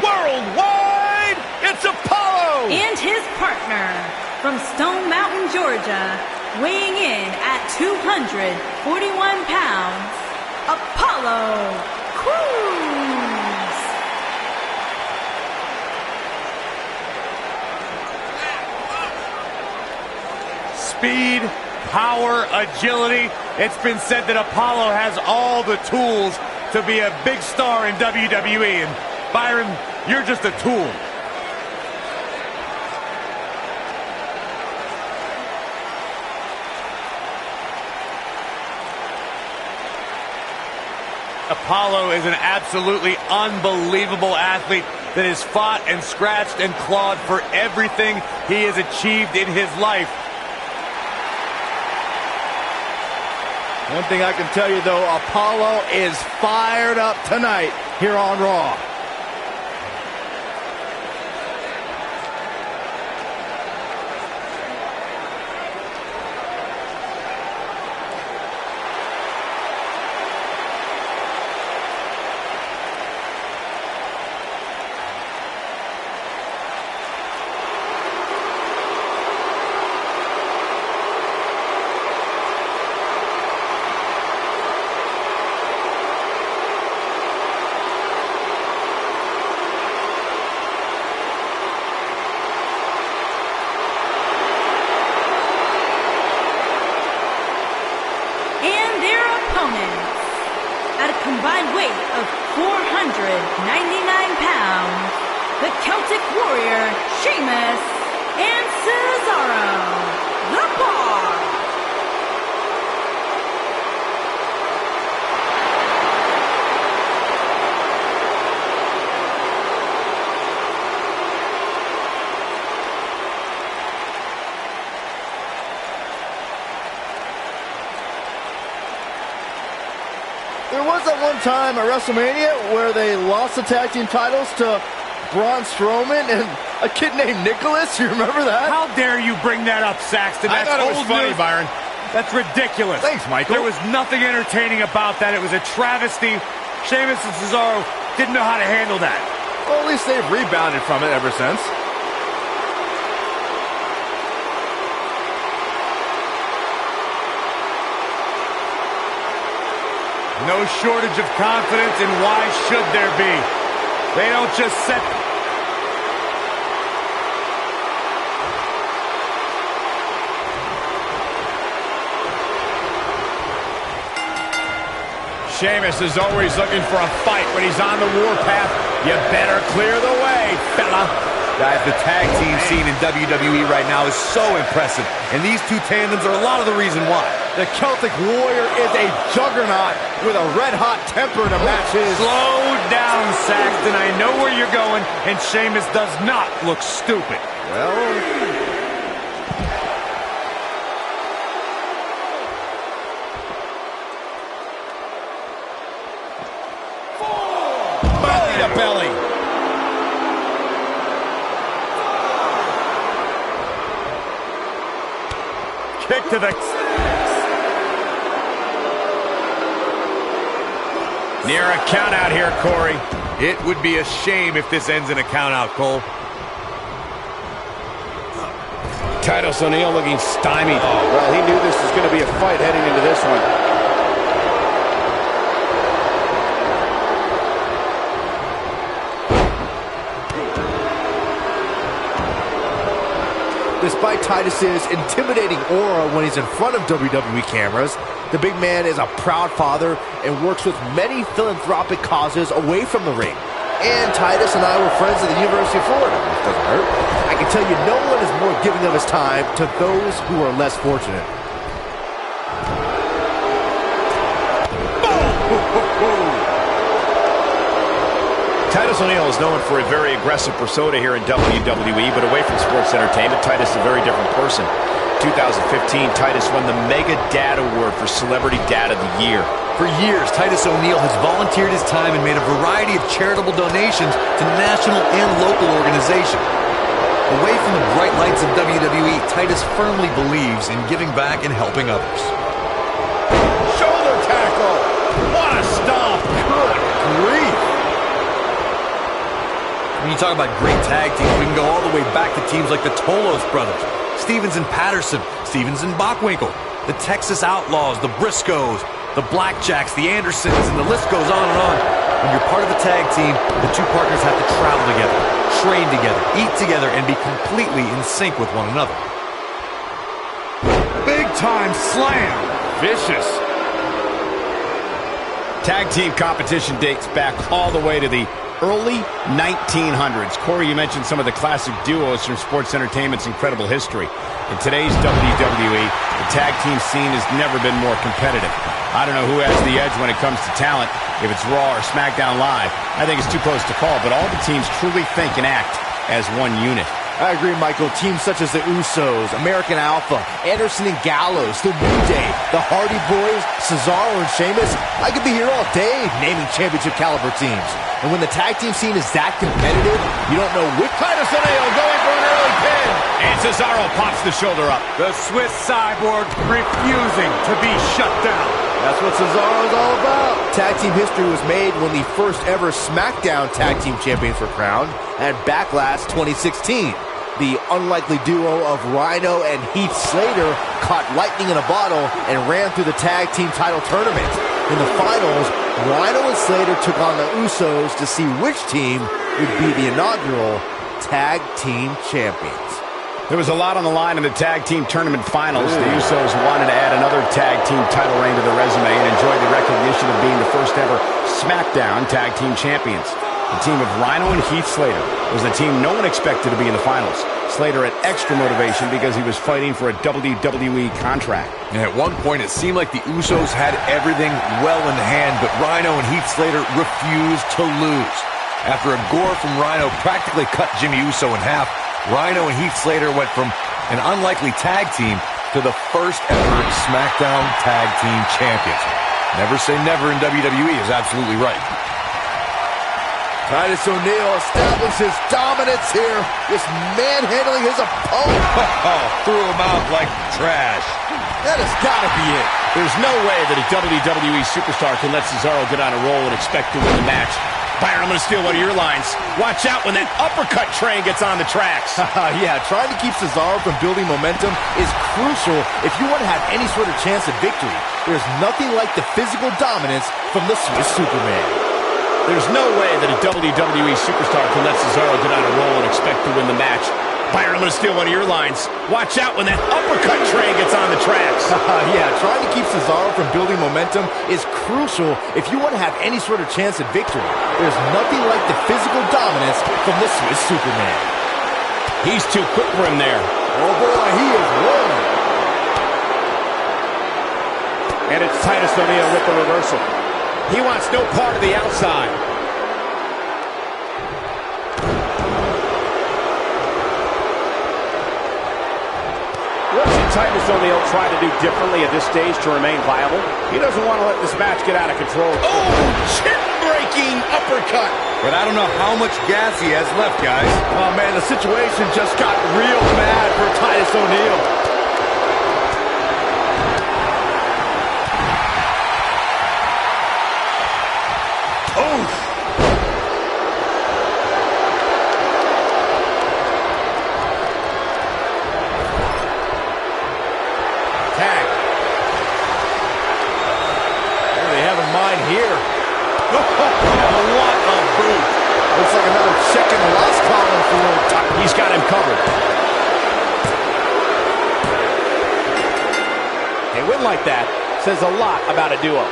Worldwide, it's Apollo! And his partner, from Stone Mountain, Georgia, weighing in at 241 pounds, Apollo Crews. Speed, power, agility. It's been said that Apollo has all the tools to be a big star in WWE. And Byron, you're just a tool. Apollo is an absolutely unbelievable athlete that has fought and scratched and clawed for everything he has achieved in his life. One thing I can tell you, though, Apollo is fired up tonight here on Raw. At a combined weight of 499 pounds, the Celtic Warrior, Sheamus, and Cesaro, the Bar. There was that one time at WrestleMania where they lost the tag team titles to Braun Strowman and a kid named Nicholas. You remember that? How dare you bring that up, Saxton? I thought it was funny, news. Byron. That's ridiculous. Thanks, Michael. There was nothing entertaining about that. It was a travesty. Sheamus and Cesaro didn't know how to handle that. Well, at least they've rebounded from it ever since. No shortage of confidence, and why should there be? They don't just set... Sheamus is always looking for a fight. When he's on the warpath, you better clear the way, fella. Guys, the tag team scene in WWE right now is so impressive, and these two tandems are a lot of the reason why. The Celtic Warrior is a juggernaut with a red-hot temper to match his. Slow down, Saxton. I know where you're going, and Sheamus does not look stupid. Well... belly to belly. to the... Near a count out here, Corey. It would be a shame if this ends in a count out, Cole. Titus O'Neil looking stymied. Well, he knew this was going to be a fight heading into this one. Despite Titus's intimidating aura when he's in front of WWE cameras, the big man is a proud father and works with many philanthropic causes away from the ring. And Titus and I were friends at the University of Florida, which doesn't hurt. I can tell you no one is more giving of his time to those who are less fortunate. Titus O'Neil is known for a very aggressive persona here in WWE, but away from sports entertainment, Titus is a very different person. 2015, Titus won the Mega Dad Award for Celebrity Dad of the Year. For years, Titus O'Neil has volunteered his time and made a variety of charitable donations to national and local organizations. Away from the bright lights of WWE, Titus firmly believes in giving back and helping others. Shoulder tackle! What a stomp! Good grief! When you talk about great tag teams, we can go all the way back to teams like the Tolos brothers, Stevens and Patterson, Stevens and Bockwinkel, the Texas Outlaws, the Briscoes, the Blackjacks, the Andersons, and the list goes on and on. When you're part of a tag team, the two partners have to travel together, train together, eat together, and be completely in sync with one another. Big time slam. Vicious. Tag team competition dates back all the way to the early 1900s. Corey, you mentioned some of the classic duos from sports entertainment's incredible history. In today's WWE, the tag team scene has never been more competitive. I don't know who has the edge when it comes to talent, if it's Raw or SmackDown Live. I think it's too close to call, but all the teams truly think and act as one unit. I agree, Michael. Teams such as the Usos, American Alpha, Anderson and Gallows, the New Day, the Hardy Boys, Cesaro and Sheamus. I could be here all day naming championship caliber teams. And when the tag team scene is that competitive, you don't know which... Titus O'Neil going for an early pin. And Cesaro pops the shoulder up. The Swiss Cyborg refusing to be shut down. That's what Cesaro's all about. Tag team history was made when the first ever SmackDown Tag Team Champions were crowned at Backlash 2016. The unlikely duo of Rhino and Heath Slater caught lightning in a bottle and ran through the tag team title tournament. In the finals, Rhino and Slater took on the Usos to see which team would be the inaugural Tag Team Champions. There was a lot on the line in the tag team tournament finals. The Usos wanted to add another tag team title reign to their resume and enjoy the recognition of being the first ever SmackDown Tag Team Champions. The team of Rhino and Heath Slater was the team no one expected to be in the finals. Slater had extra motivation because he was fighting for a WWE contract. And at one point, it seemed like the Usos had everything well in hand, but Rhino and Heath Slater refused to lose. After a gore from Rhino practically cut Jimmy Uso in half, Rhino and Heath Slater went from an unlikely tag team to the first ever SmackDown Tag Team Champions. Never say never in WWE is absolutely right. Titus O'Neil establishes dominance here, just manhandling his opponent. Threw him out like trash. That has got to be it. There's no way that a WWE superstar can let Cesaro get on a roll and expect to win the match. Byron, I'm going to steal one of your lines. Watch out when that uppercut train gets on the tracks. Yeah, trying to keep Cesaro from building momentum is crucial if you want to have any sort of chance at victory. There's nothing like the physical dominance from the Swiss Superman. There's no way that a WWE superstar can let Cesaro get on a roll and expect to win the match. Byron, I'm going to steal one of your lines. Watch out when that uppercut train gets on the tracks. Yeah, trying to keep Cesaro from building momentum is crucial if you want to have any sort of chance at victory. There's nothing like the physical dominance from the Swiss Superman. He's too quick for him there. Oh boy, he is rolling. And it's Titus O'Neil with the reversal. He wants no part of the outside. What should Titus O'Neil try to do differently at this stage to remain viable? He doesn't want to let this match get out of control. Oh, chin-breaking uppercut. But I don't know how much gas he has left, guys. Oh man, the situation just got real bad for Titus O'Neil. What a boot. Looks like another check in the loss column for He's got him covered. A win like that says a lot about a duo.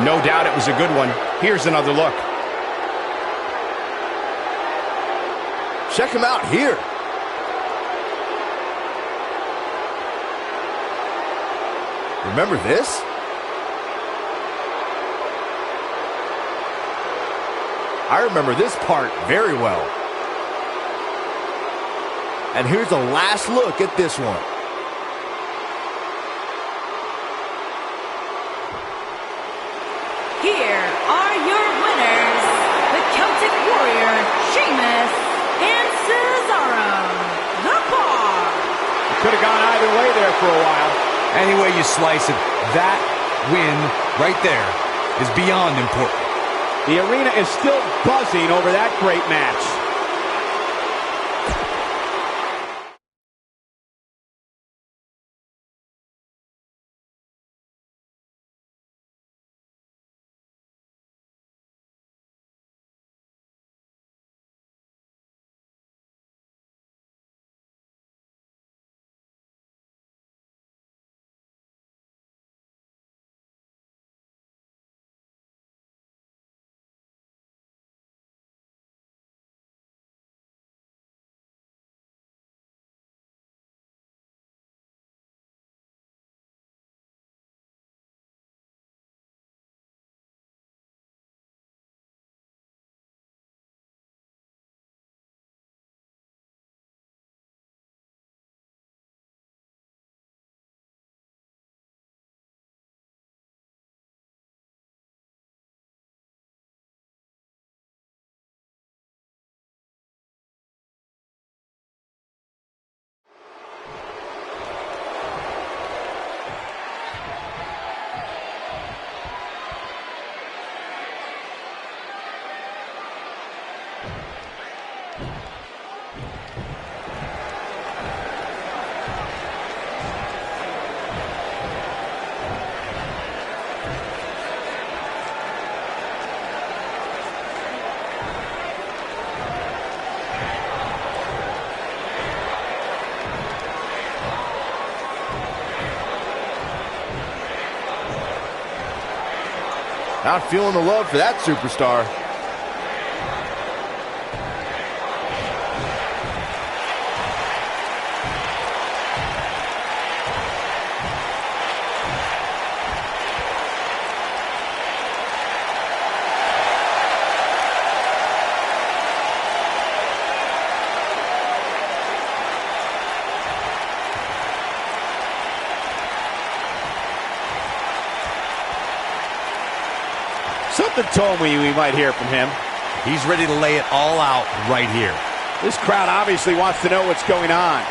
No doubt it was a good one. Here's another look. Check him out here. Remember this? I remember this part very well. And here's a last look at this one. Here are your winners, the Celtic Warrior, Sheamus, and Cesaro, the Bar. Could have gone either way there for a while. Any way you slice it, that win right there is beyond important. The arena is still buzzing over that great match. Not feeling the love for that superstar. Something told me we might hear from him. He's ready to lay it all out right here. This crowd obviously wants to know what's going on.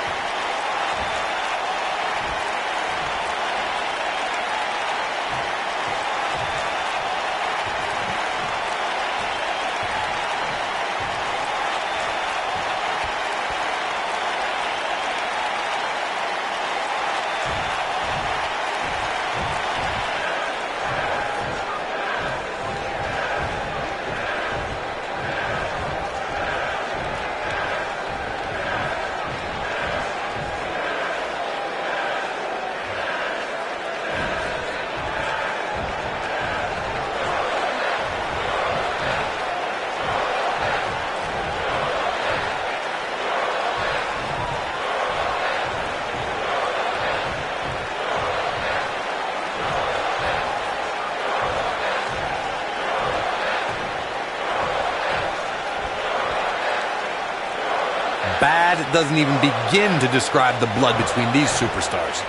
Bad doesn't even begin to describe the blood between these superstars.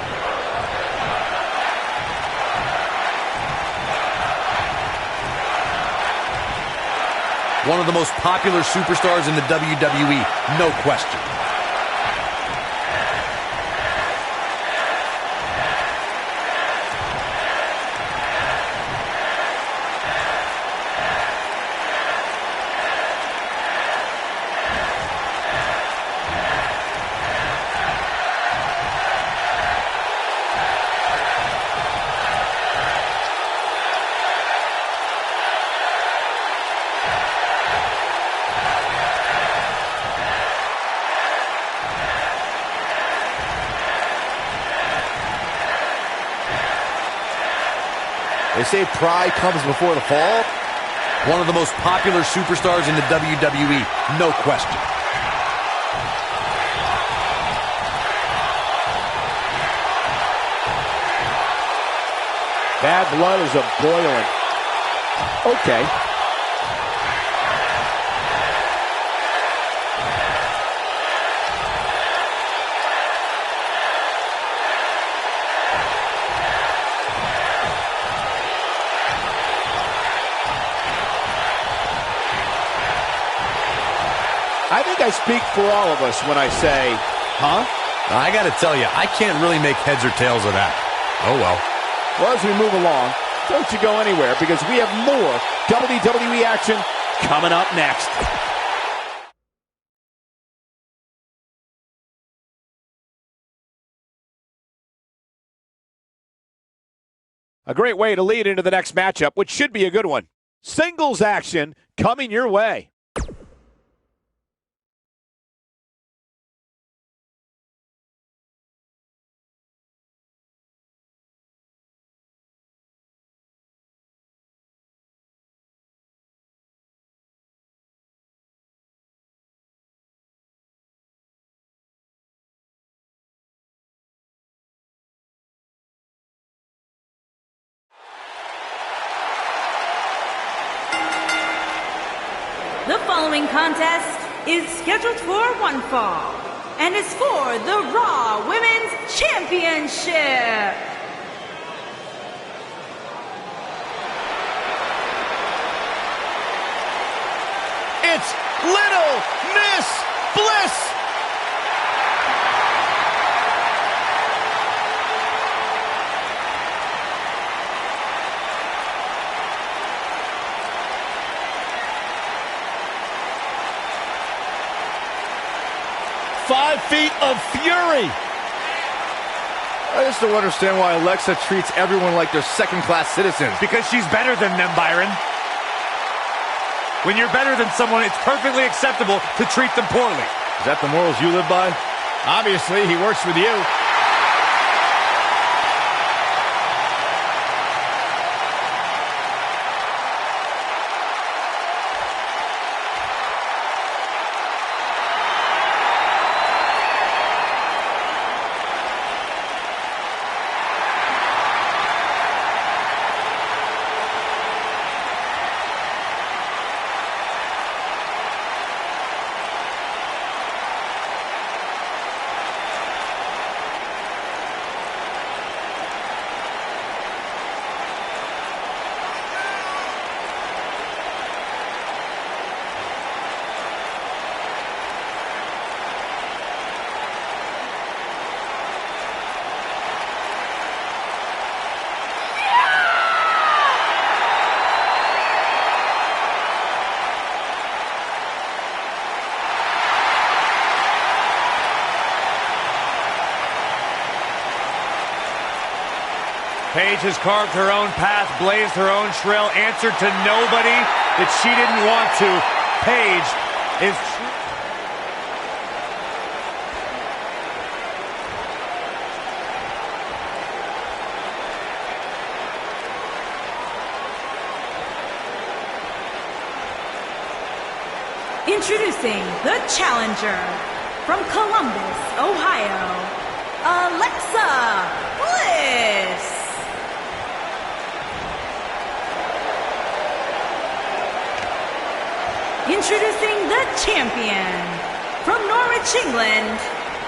One of the most popular superstars in the WWE, no question. They say pride comes before the fall. One of the most popular superstars in the WWE, no question. Bad blood is a-boiling. Okay. I think I speak for all of us when I say, huh? I gotta tell you, I can't really make heads or tails of that. Oh well. Well, as we move along, don't you go anywhere, because we have more WWE action coming up next. A great way to lead into the next matchup, which should be a good one. Singles action coming your way. The following contest is scheduled for one fall and is for the Raw Women's Championship. It's Little Miss Bliss. "5 feet of fury." I just don't understand why Alexa treats everyone like they're second-class citizens. Because she's better than them, Byron. When you're better than someone, it's perfectly acceptable to treat them poorly. Is that the morals you live by? Obviously, he works with you. Paige has carved her own path, blazed her own trail, answered to nobody that she didn't want to. Paige is... Introducing the challenger from Columbus, Ohio, Alexa Bliss. Introducing the champion from Norwich, England,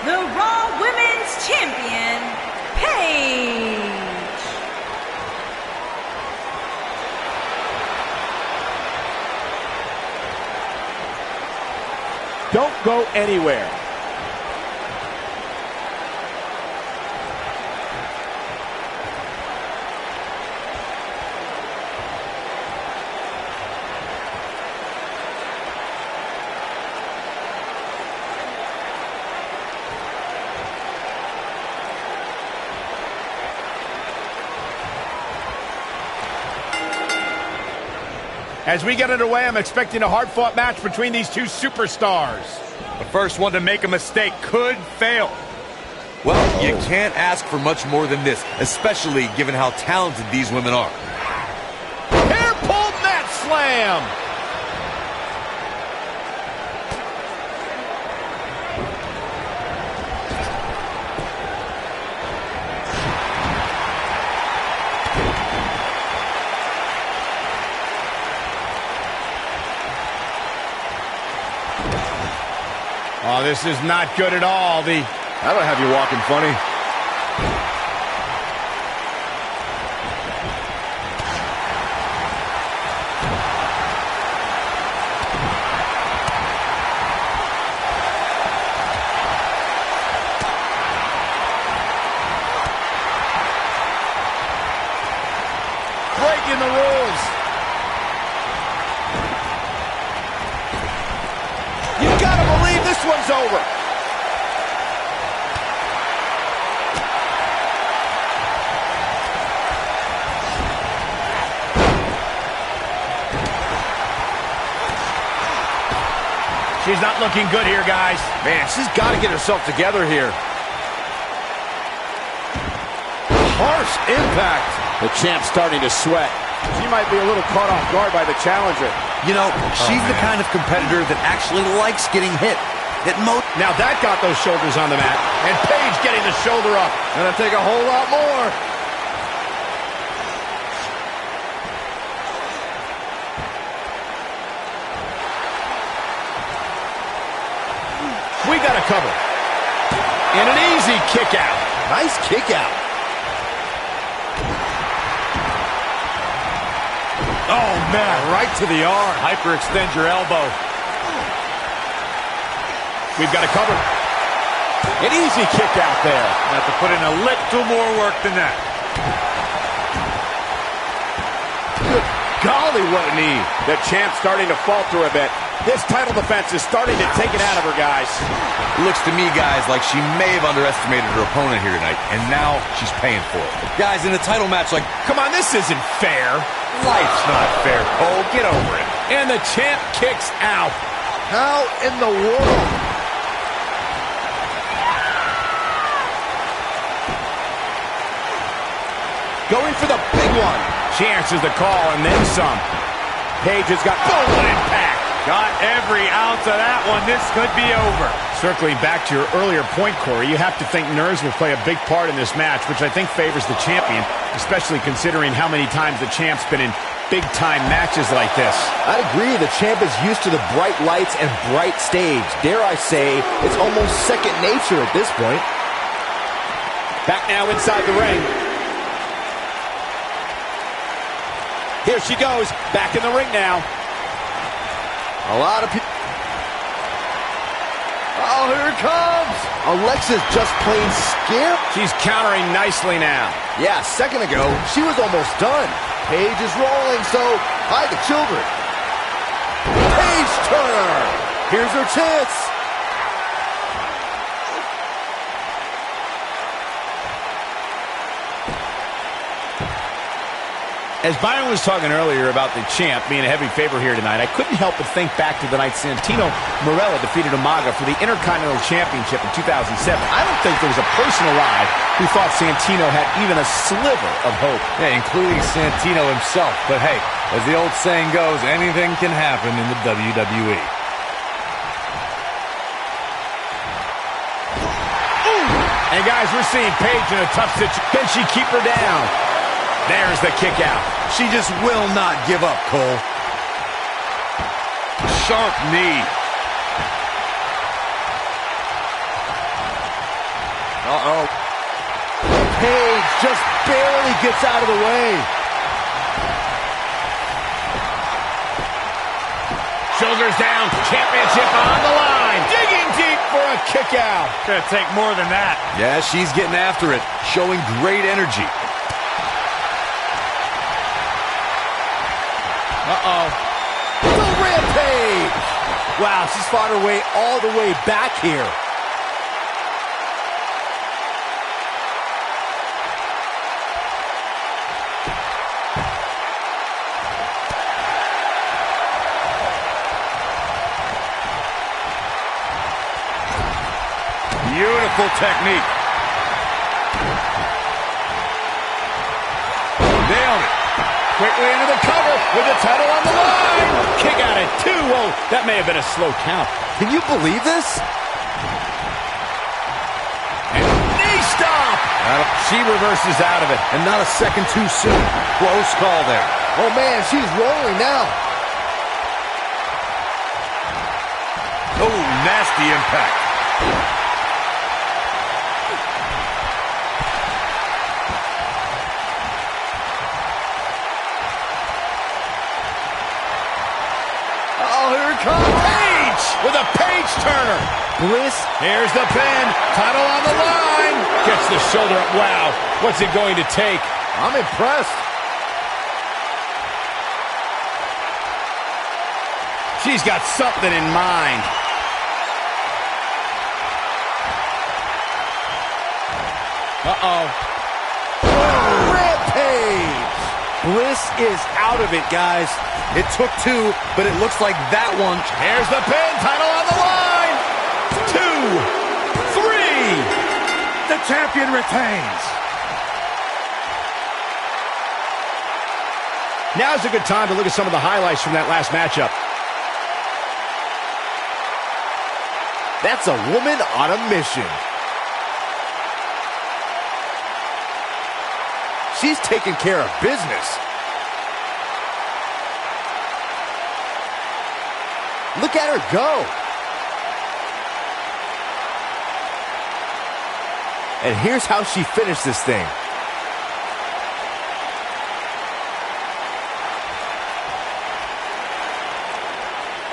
the Raw Women's Champion, Paige. Don't go anywhere. As we get underway, I'm expecting a hard-fought match between these two superstars. The first one to make a mistake could fail. Well, you can't ask for much more than this, especially given how talented these women are. slam. Oh, this is not good at all. That'll have you walking funny. Breaking the rules. You gotta believe this one's over. She's not looking good here, guys. Man, she's got to get herself together here. Harsh impact. The champ's starting to sweat. She might be a little caught off guard by the challenger. You know, she's the kind of competitor that actually likes getting hit. Now that got those shoulders on the mat. And Paige getting the shoulder up. Gonna take a whole lot more. We got a cover. And an easy kick out. Nice kick out. Oh, man, right to the arm. Hyperextend your elbow. We've got a cover. An easy kick out there. Have to put in a little more work than that. Good golly, what a knee. The champ's starting to falter a bit. This title defense is starting to take it out of her, guys. It looks to me, guys, like she may have underestimated her opponent here tonight, and now she's paying for it. Guys, in a title match like, Come on, this isn't fair. life's not fair, Cole. Get over it. And the champ kicks out. How in the world? Going for the big one. She answers the call and then some. Paige has got boom impact. Got every ounce of that one. This could be over. Circling back to your earlier point, Corey, you have to think nerves will play a big part in this match, which I think favors the champion, especially considering how many times the champ's been in big-time matches like this. I agree. The champ is used to the bright lights and bright stage. Dare I say, it's almost second nature at this point. Back now inside the ring. Here she goes. Back in the ring now. A lot of people. Oh, here it comes. Alexa's just plain scared. She's countering nicely now. Yeah, a second ago, she was almost done. Paige is rolling, so hide the children. Paige Turner. Here's her chance. As Byron was talking earlier about the champ being a heavy favorite here tonight, I couldn't help but think back to the night Santino Marella defeated Umaga for the Intercontinental Championship in 2007. I don't think there was a person alive who thought Santino had even a sliver of hope. Yeah, including Santino himself. But hey, as the old saying goes, anything can happen in the WWE. And guys, we're seeing Paige in a tough situation. Can she keep her down? There's the kick out. She just will not give up, Cole. Sharp knee. Uh-oh. Paige just barely gets out of the way. Shoulders down. Championship on the line. Digging deep for a kick out. Gonna take more than that. Yeah, she's getting after it, showing great energy. Uh-oh. The rampage! Wow, she's fought her way all the way back here. Beautiful technique. Nailed it. Quickly into the cover with the title on the line. Kick out at 2. Whoa, that may have been a slow count. Can you believe this? And knee stop. She reverses out of it, and not a second too soon. Close call there. Oh, man, she's rolling now. Oh, nasty impact. Oh, here it comes. Page with a page turner. Bliss. Here's the pin. Title on the line. Gets the shoulder up. Wow. What's it going to take? I'm impressed. She's got something in mind. Uh-oh. Rampage. Bliss is out of it, guys. It took 2, but it looks like that one. Here's the pin. Title on the line. 2, 3. The champion retains. Now's a good time to look at some of the highlights from that last matchup. That's a woman on a mission. She's taking care of business. Look at her go. And here's how she finished this thing.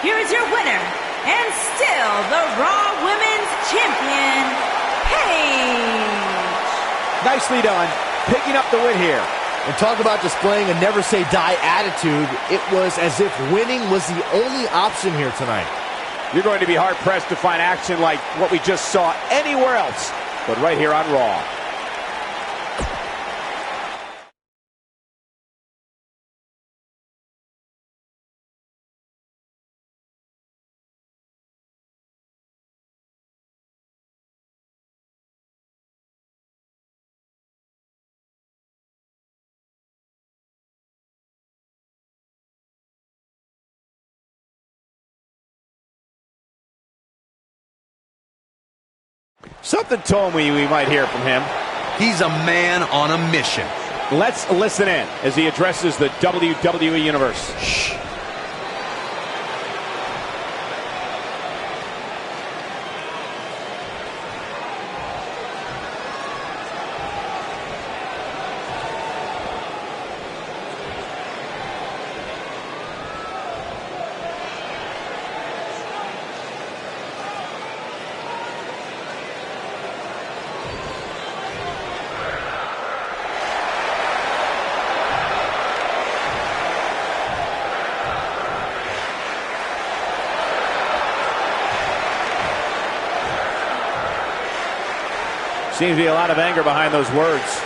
Here is your winner, and still the Raw Women's Champion, Paige. Nicely done. Picking up the win here. And talk about displaying a never-say-die attitude. It was as if winning was the only option here tonight. You're going to be hard-pressed to find action like what we just saw anywhere else, but right here on Raw. Something told me we might hear from him. He's a man on a mission. Let's listen in as he addresses the WWE Universe. Shh. Seems to be a lot of anger behind those words.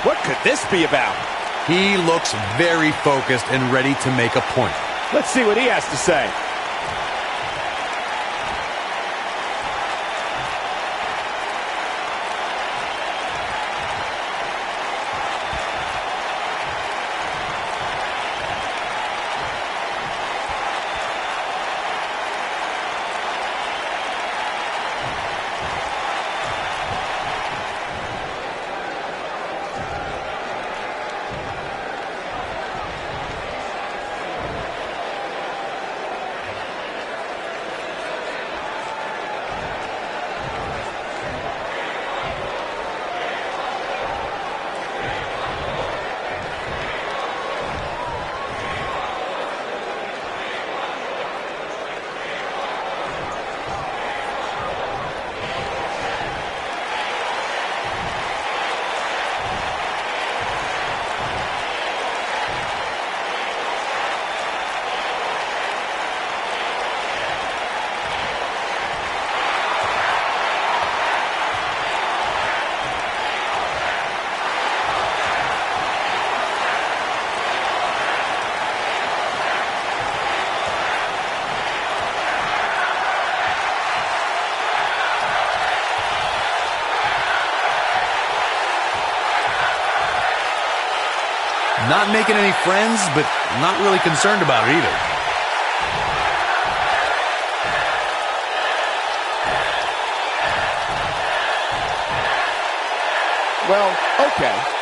What could this be about? He looks very focused and ready to make a point. Let's see what he has to say. Not making any friends, but not really concerned about it either. Well, okay.